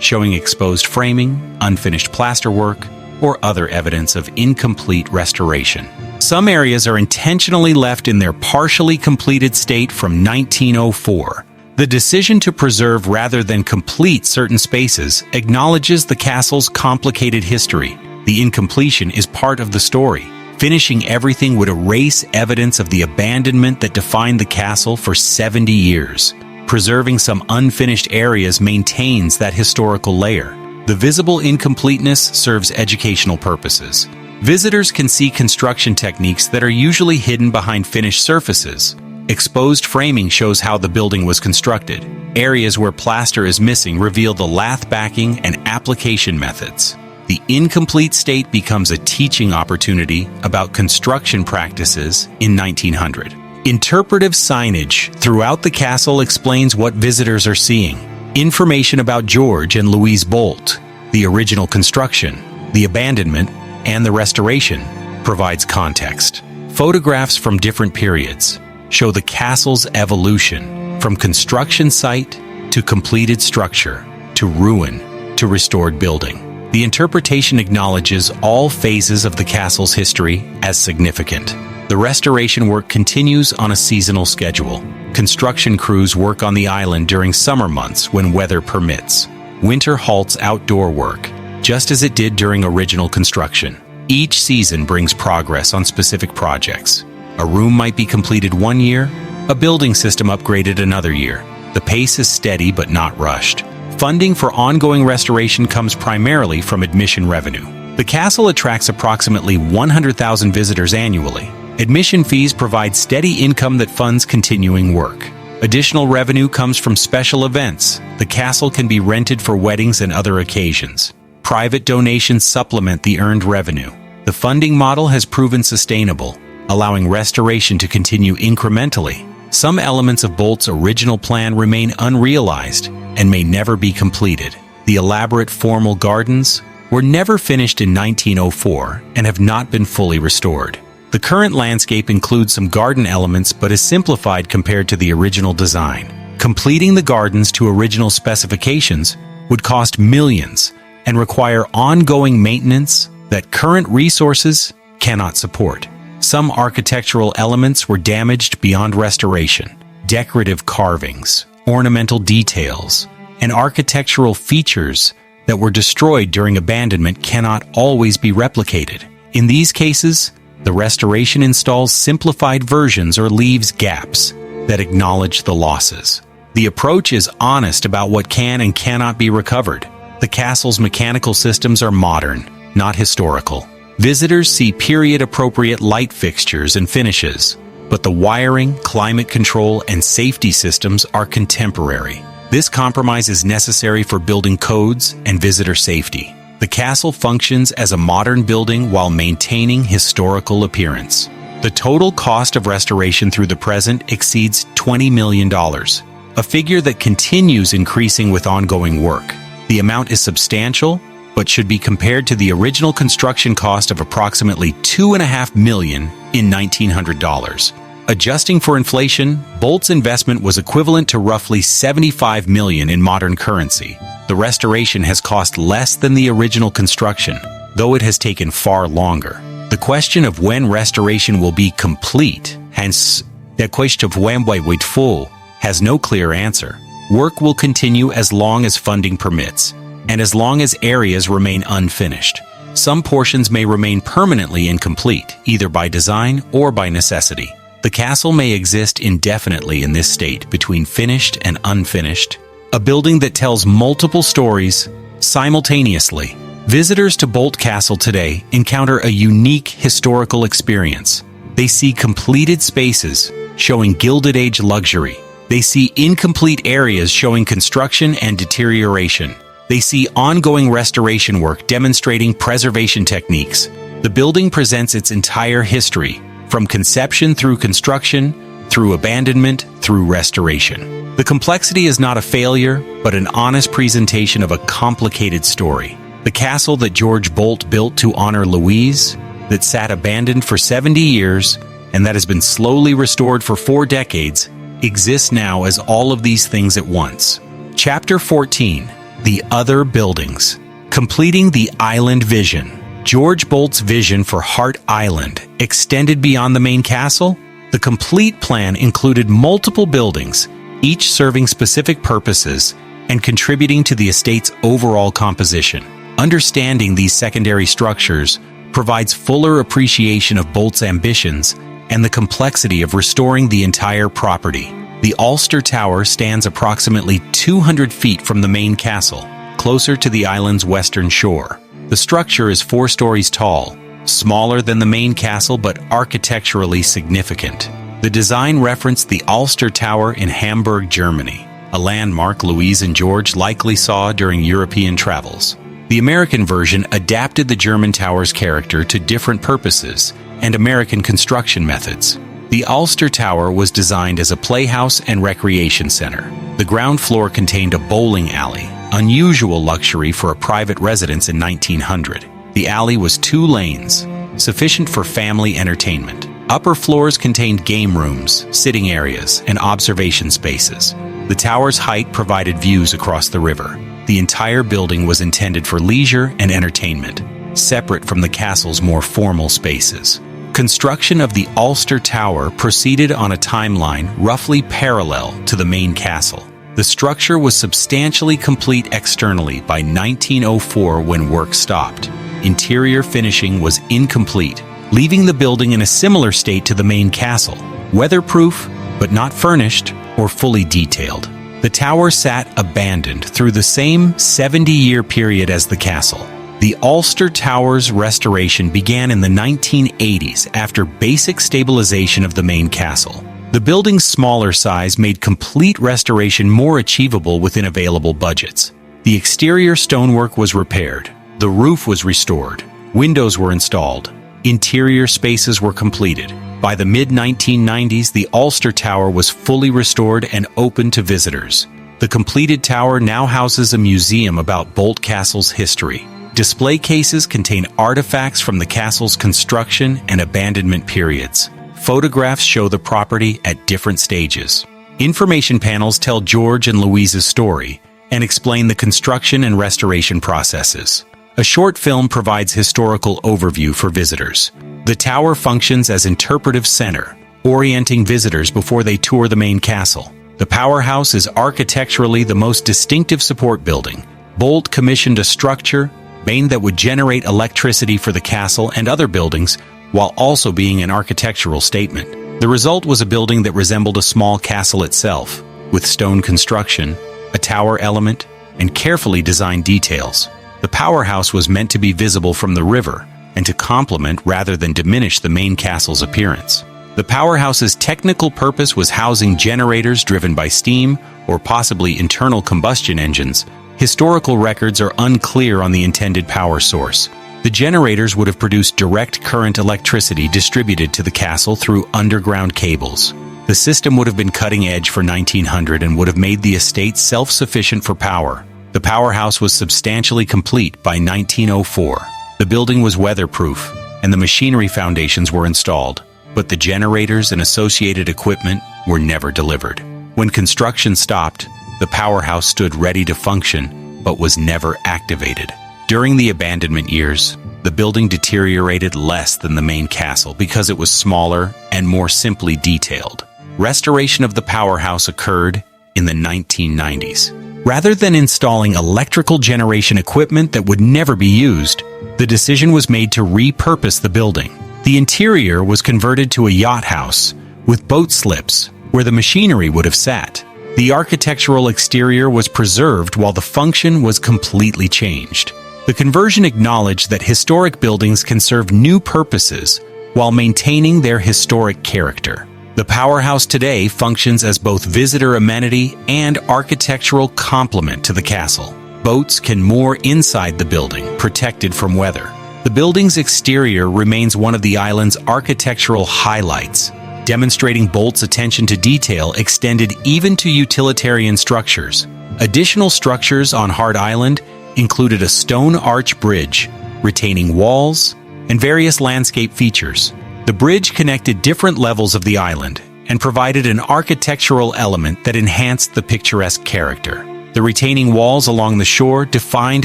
showing exposed framing, unfinished plasterwork, or other evidence of incomplete restoration. Some areas are intentionally left in their partially completed state from 1904. The decision to preserve rather than complete certain spaces acknowledges the castle's complicated history. The incompletion is part of the story. Finishing everything would erase evidence of the abandonment that defined the castle for 70 years. Preserving some unfinished areas maintains that historical layer. The visible incompleteness serves educational purposes. Visitors can see construction techniques that are usually hidden behind finished surfaces. Exposed framing shows how the building was constructed. Areas where plaster is missing reveal the lath backing and application methods. The incomplete state becomes a teaching opportunity about construction practices in 1900. Interpretive signage throughout the castle explains what visitors are seeing. Information about George and Louise Boldt, the original construction, the abandonment, and the restoration provides context. Photographs from different periods show the castle's evolution from construction site to completed structure to ruin to restored building. The interpretation acknowledges all phases of the castle's history as significant. The restoration work continues on a seasonal schedule. Construction crews work on the island during summer months when weather permits. Winter halts outdoor work, just as it did during original construction. Each season brings progress on specific projects. A room might be completed one year, a building system upgraded another year. The pace is steady but not rushed. Funding for ongoing restoration comes primarily from admission revenue. The castle attracts approximately 100,000 visitors annually. Admission fees provide steady income that funds continuing work. Additional revenue comes from special events. The castle can be rented for weddings and other occasions. Private donations supplement the earned revenue. The funding model has proven sustainable, allowing restoration to continue incrementally. Some elements of Boldt's original plan remain unrealized and may never be completed. The elaborate formal gardens were never finished in 1904 and have not been fully restored. The current landscape includes some garden elements but is simplified compared to the original design. Completing the gardens to original specifications would cost millions and require ongoing maintenance that current resources cannot support. Some architectural elements were damaged beyond restoration. Decorative carvings, ornamental details, and architectural features that were destroyed during abandonment cannot always be replicated. In these cases, the restoration installs simplified versions or leaves gaps that acknowledge the losses. The approach is honest about what can and cannot be recovered. The castle's mechanical systems are modern, not historical. Visitors see period-appropriate light fixtures and finishes, but the wiring, climate control, and safety systems are contemporary. This compromise is necessary for building codes and visitor safety. The castle functions as a modern building while maintaining historical appearance. The total cost of restoration through the present exceeds $20 million, a figure that continues increasing with ongoing work. The amount is substantial, but should be compared to the original construction cost of approximately $2.5 million in $1,900. Adjusting for inflation, Boldt's investment was equivalent to roughly $75 million in modern currency. The restoration has cost less than the original construction, though it has taken far longer. The question of when restoration will be complete, hence the question of when we full, has no clear answer. Work will continue as long as funding permits, and as long as areas remain unfinished. Some portions may remain permanently incomplete, either by design or by necessity. The castle may exist indefinitely in this state between finished and unfinished, a building that tells multiple stories simultaneously. Visitors to Boldt Castle today encounter a unique historical experience. They see completed spaces showing Gilded Age luxury. They see incomplete areas showing construction and deterioration. They see ongoing restoration work demonstrating preservation techniques. The building presents its entire history, from conception through construction, through abandonment, through restoration. The complexity is not a failure, but an honest presentation of a complicated story. The castle that George Boldt built to honor Louise, that sat abandoned for 70 years, and that has been slowly restored for 4 decades, exists now as all of these things at once. Chapter 14. The Other Buildings. Completing the Island Vision. George Boldt's vision for Hart Island extended beyond the main castle. The complete plan included multiple buildings, each serving specific purposes and contributing to the estate's overall composition. Understanding these secondary structures provides fuller appreciation of Boldt's ambitions and the complexity of restoring the entire property. The Ulster Tower stands approximately 200 feet from the main castle, closer to the island's western shore. The structure is 4 stories tall, smaller than the main castle but architecturally significant. The design referenced the Ulster Tower in Hamburg, Germany, a landmark Louise and George likely saw during European travels. The American version adapted the German tower's character to different purposes and American construction methods. The Ulster Tower was designed as a playhouse and recreation center. The ground floor contained a bowling alley, unusual luxury for a private residence in 1900. The alley was 2 lanes, sufficient for family entertainment. Upper floors contained game rooms, sitting areas, and observation spaces. The tower's height provided views across the river. The entire building was intended for leisure and entertainment, separate from the castle's more formal spaces. Construction of the Ulster Tower proceeded on a timeline roughly parallel to the main castle. The structure was substantially complete externally by 1904 when work stopped. Interior finishing was incomplete, leaving the building in a similar state to the main castle, weatherproof but not furnished or fully detailed. The tower sat abandoned through the same 70-year period as the castle. The Ulster Tower's restoration began in the 1980s after basic stabilization of the main castle. The building's smaller size made complete restoration more achievable within available budgets. The exterior stonework was repaired, the roof was restored, windows were installed, interior spaces were completed. By the mid-1990s, the Ulster Tower was fully restored and open to visitors. The completed tower now houses a museum about Boldt Castle's history. Display cases contain artifacts from the castle's construction and abandonment periods. Photographs show the property at different stages. Information panels tell George and Louise's story and explain the construction and restoration processes. A short film provides historical overview for visitors. The tower functions as interpretive center, orienting visitors before they tour the main castle. The powerhouse is architecturally the most distinctive support building. Boldt commissioned a structure main that would generate electricity for the castle and other buildings while also being an architectural statement. The result was a building that resembled a small castle itself, with stone construction, a tower element, and carefully designed details. The powerhouse was meant to be visible from the river and to complement rather than diminish the main castle's appearance. The powerhouse's technical purpose was housing generators driven by steam or possibly internal combustion engines. Historical records are unclear on the intended power source. The generators would have produced direct current electricity distributed to the castle through underground cables. The system would have been cutting edge for 1900 and would have made the estate self-sufficient for power. The powerhouse was substantially complete by 1904. The building was weatherproof, and the machinery foundations were installed, but the generators and associated equipment were never delivered. When construction stopped, the powerhouse stood ready to function, but was never activated. During the abandonment years, the building deteriorated less than the main castle because it was smaller and more simply detailed. Restoration of the powerhouse occurred in the 1990s. Rather than installing electrical generation equipment that would never be used, the decision was made to repurpose the building. The interior was converted to a yacht house with boat slips where the machinery would have sat. The architectural exterior was preserved while the function was completely changed. The conversion acknowledged that historic buildings can serve new purposes while maintaining their historic character. The powerhouse today functions as both visitor amenity and architectural complement to the castle. Boats can moor inside the building, protected from weather. The building's exterior remains one of the island's architectural highlights, demonstrating Boldt's attention to detail extended even to utilitarian structures. Additional structures on Hart Island included a stone arch bridge, retaining walls, and various landscape features. The bridge connected different levels of the island and provided an architectural element that enhanced the picturesque character. The retaining walls along the shore defined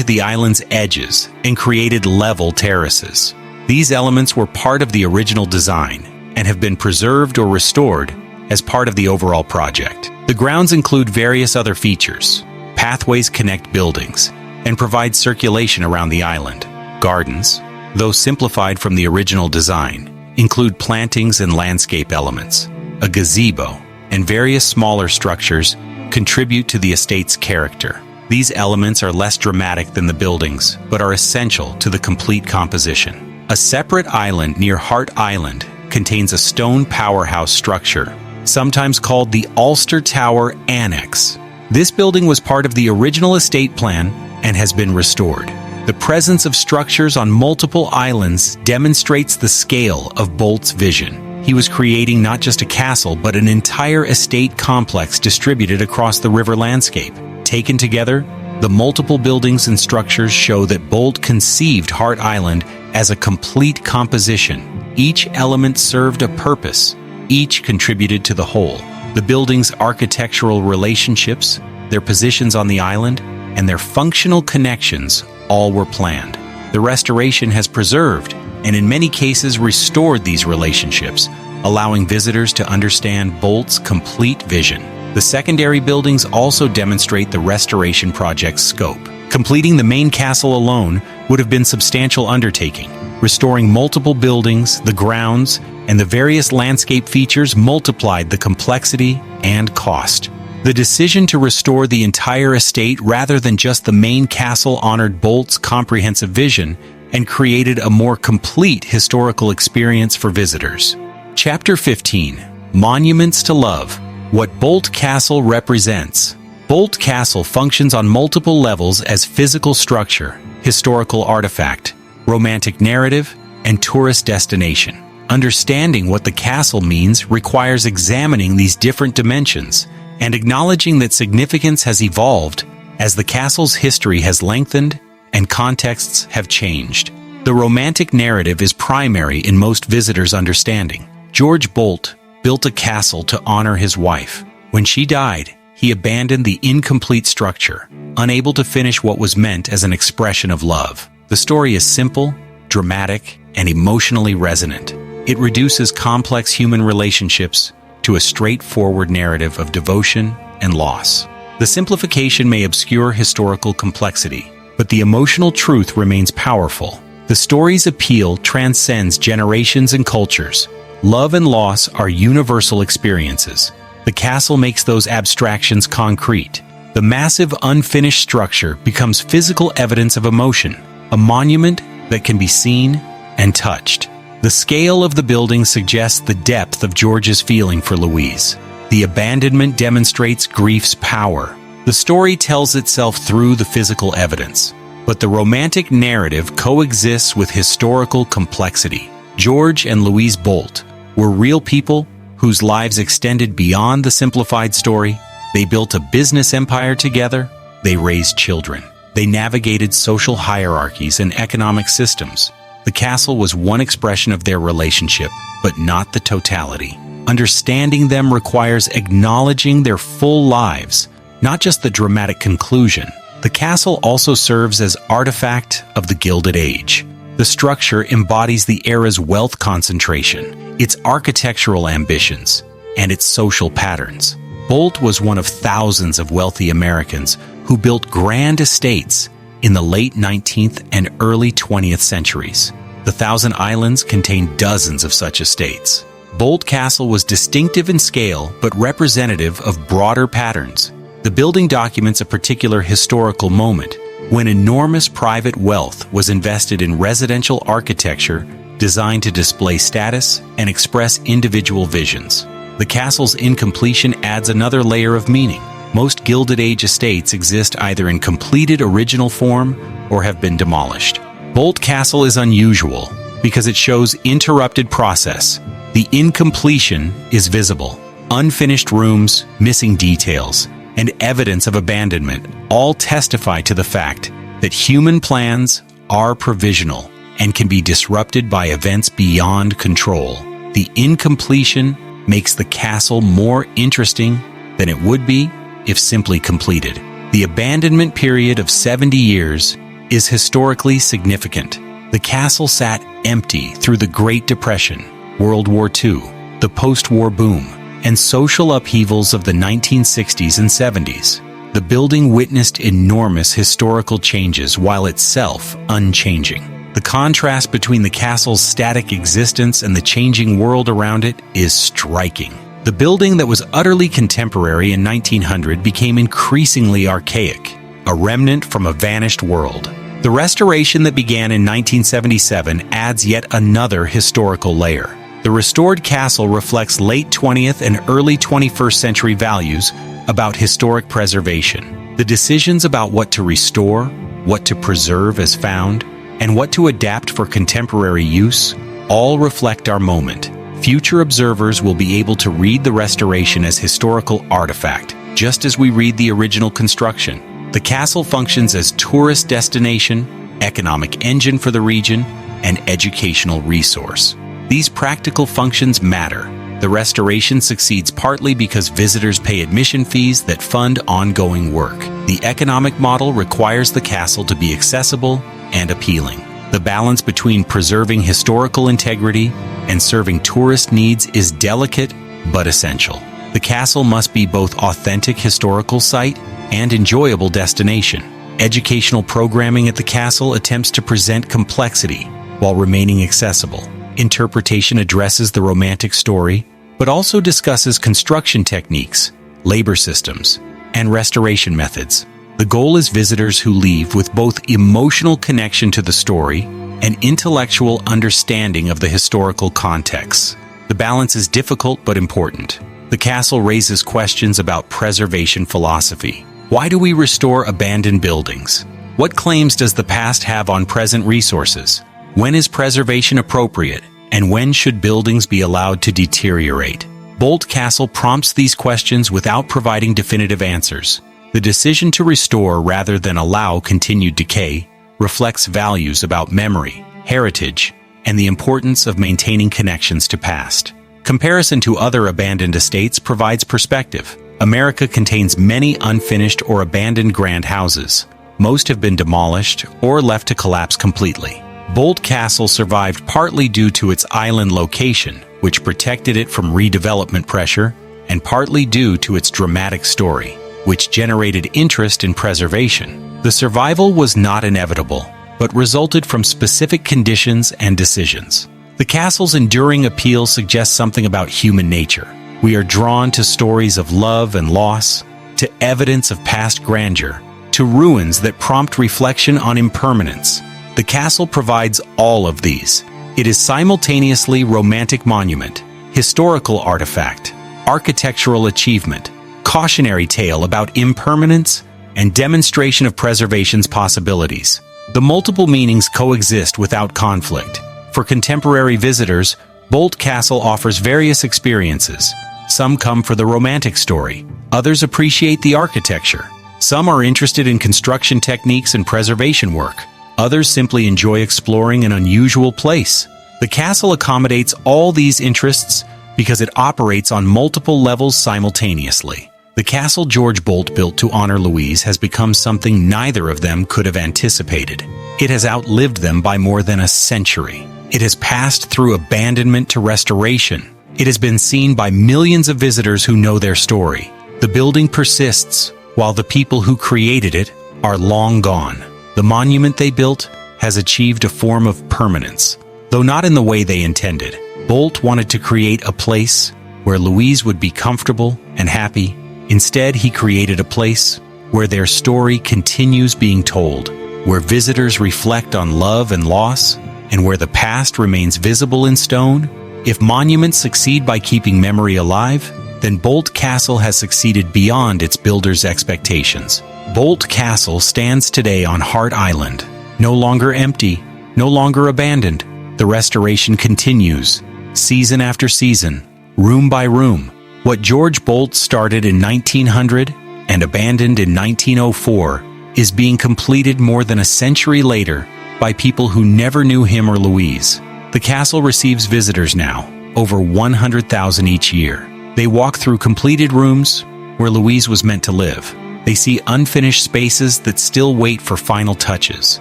the island's edges and created level terraces. These elements were part of the original design and have been preserved or restored as part of the overall project. The grounds include various other features. Pathways connect buildings and provide circulation around the island. Gardens, though simplified from the original design, include plantings and landscape elements. A gazebo and various smaller structures contribute to the estate's character. These elements are less dramatic than the buildings, but are essential to the complete composition. A separate island near Hart Island contains a stone powerhouse structure, sometimes called the Ulster Tower Annex. This building was part of the original estate plan and has been restored. The presence of structures on multiple islands demonstrates the scale of Boldt's vision. He was creating not just a castle, but an entire estate complex distributed across the river landscape. Taken together, the multiple buildings and structures show that Boldt conceived Hart Island as a complete composition. Each element served a purpose. Each contributed to the whole. The building's architectural relationships, their positions on the island, and their functional connections all were planned. The restoration has preserved, and in many cases restored these relationships, allowing visitors to understand Boldt's complete vision. The secondary buildings also demonstrate the restoration project's scope. Completing the main castle alone would have been a substantial undertaking. Restoring multiple buildings, the grounds, and the various landscape features multiplied the complexity and cost. The decision to restore the entire estate rather than just the main castle honored Boldt's comprehensive vision and created a more complete historical experience for visitors. Chapter 15: Monuments to Love. What Boldt Castle represents. Boldt Castle functions on multiple levels as physical structure, historical artifact, romantic narrative, and tourist destination. Understanding what the castle means requires examining these different dimensions and acknowledging that significance has evolved as the castle's history has lengthened and contexts have changed. The romantic narrative is primary in most visitors' understanding. George Boldt built a castle to honor his wife. When she died, he abandoned the incomplete structure, unable to finish what was meant as an expression of love. The story is simple, dramatic, and emotionally resonant. It reduces complex human relationships to a straightforward narrative of devotion and loss. The simplification may obscure historical complexity, but the emotional truth remains powerful. The story's appeal transcends generations and cultures. Love and loss are universal experiences. The castle makes those abstractions concrete. The massive unfinished structure becomes physical evidence of emotion, a monument that can be seen and touched. The scale of the building suggests the depth of George's feeling for Louise. The abandonment demonstrates grief's power. The story tells itself through the physical evidence, but the romantic narrative coexists with historical complexity. George and Louise Boldt were real people whose lives extended beyond the simplified story. They built a business empire together. They raised children. They navigated social hierarchies and economic systems. The castle was one expression of their relationship, but not the totality. Understanding them requires acknowledging their full lives, not just the dramatic conclusion. The castle also serves as artifact of the Gilded Age. The structure embodies the era's wealth concentration, its architectural ambitions, and its social patterns. Boldt was one of thousands of wealthy Americans who built grand estates in the late 19th and early 20th centuries. The Thousand Islands contained dozens of such estates. Boldt Castle was distinctive in scale but representative of broader patterns. The building documents a particular historical moment when enormous private wealth was invested in residential architecture designed to display status and express individual visions. The castle's incompletion adds another layer of meaning. Most Gilded Age estates exist either in completed original form or have been demolished. Boldt Castle is unusual because it shows interrupted process. The incompletion is visible. Unfinished rooms, missing details, and evidence of abandonment all testify to the fact that human plans are provisional and can be disrupted by events beyond control. The incompletion makes the castle more interesting than it would be if simply completed. The abandonment period of 70 years is historically significant. The castle sat empty through the Great Depression, World War II, the post-war boom, and social upheavals of the 1960s and 70s. The building witnessed enormous historical changes while itself unchanging. The contrast between the castle's static existence and the changing world around it is striking. The building that was utterly contemporary in 1900 became increasingly archaic, a remnant from a vanished world. The restoration that began in 1977 adds yet another historical layer. The restored castle reflects late 20th and early 21st century values about historic preservation. The decisions about what to restore, what to preserve as found, and what to adapt for contemporary use all reflect our moment. Future observers will be able to read the restoration as historical artifact, just as we read the original construction. The castle functions as tourist destination, economic engine for the region, and educational resource. These practical functions matter. The restoration succeeds partly because visitors pay admission fees that fund ongoing work. The economic model requires the castle to be accessible and appealing. The balance between preserving historical integrity and serving tourist needs is delicate but essential. The castle must be both authentic historical site and enjoyable destination. Educational programming at the castle attempts to present complexity while remaining accessible. Interpretation addresses the romantic story, but also discusses construction techniques, labor systems, and restoration methods. The goal is visitors who leave with both emotional connection to the story and intellectual understanding of the historical context. The balance is difficult but important. The castle raises questions about preservation philosophy. Why do we restore abandoned buildings? What claims does the past have on present resources? When is preservation appropriate? And when should buildings be allowed to deteriorate? Boldt Castle prompts these questions without providing definitive answers. The decision to restore rather than allow continued decay reflects values about memory, heritage, and the importance of maintaining connections to past. Comparison to other abandoned estates provides perspective. America contains many unfinished or abandoned grand houses. Most have been demolished or left to collapse completely. Boldt Castle survived partly due to its island location, which protected it from redevelopment pressure, and partly due to its dramatic story, which generated interest in preservation. The survival was not inevitable, but resulted from specific conditions and decisions. The castle's enduring appeal suggests something about human nature. We are drawn to stories of love and loss, to evidence of past grandeur, to ruins that prompt reflection on impermanence. The castle provides all of these. It is simultaneously romantic monument, historical artifact, architectural achievement, cautionary tale about impermanence, and demonstration of preservation's possibilities. The multiple meanings coexist without conflict. For contemporary visitors, Boldt Castle offers various experiences. Some come for the romantic story. Others appreciate the architecture. Some are interested in construction techniques and preservation work. Others simply enjoy exploring an unusual place. The castle accommodates all these interests because it operates on multiple levels simultaneously. The castle George Boldt built to honor Louise has become something neither of them could have anticipated. It has outlived them by more than a century. It has passed through abandonment to restoration. It has been seen by millions of visitors who know their story. The building persists, while the people who created it are long gone. The monument they built has achieved a form of permanence, though not in the way they intended. Boldt wanted to create a place where Louise would be comfortable and happy. Instead, he created a place where their story continues being told, where visitors reflect on love and loss, and where the past remains visible in stone. If monuments succeed by keeping memory alive, then Boldt Castle has succeeded beyond its builders' expectations. Boldt Castle stands today on Hart Island, no longer empty, no longer abandoned. The restoration continues, season after season, room by room. What George Boldt started in 1900 and abandoned in 1904 is being completed more than a century later by people who never knew him or Louise. The castle receives visitors now, over 100,000 each year. They walk through completed rooms where Louise was meant to live. They see unfinished spaces that still wait for final touches.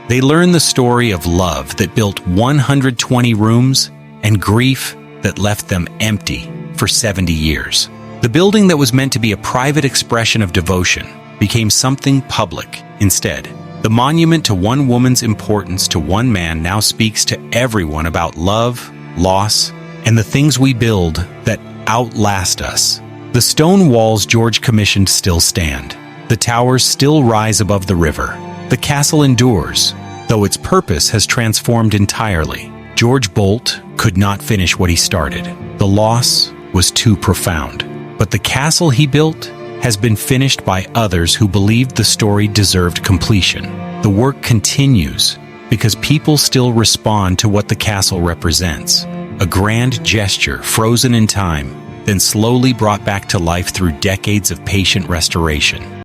They learn the story of love that built 120 rooms and grief that left them empty for 70 years. The building that was meant to be a private expression of devotion became something public instead. The monument to one woman's importance to one man now speaks to everyone about love, loss, and the things we build that outlast us. The stone walls George commissioned still stand. The towers still rise above the river. The castle endures, though its purpose has transformed entirely. George Boldt could not finish what he started. The loss was too profound. But the castle he built has been finished by others who believed the story deserved completion. The work continues because people still respond to what the castle represents. A grand gesture frozen in time, then slowly brought back to life through decades of patient restoration.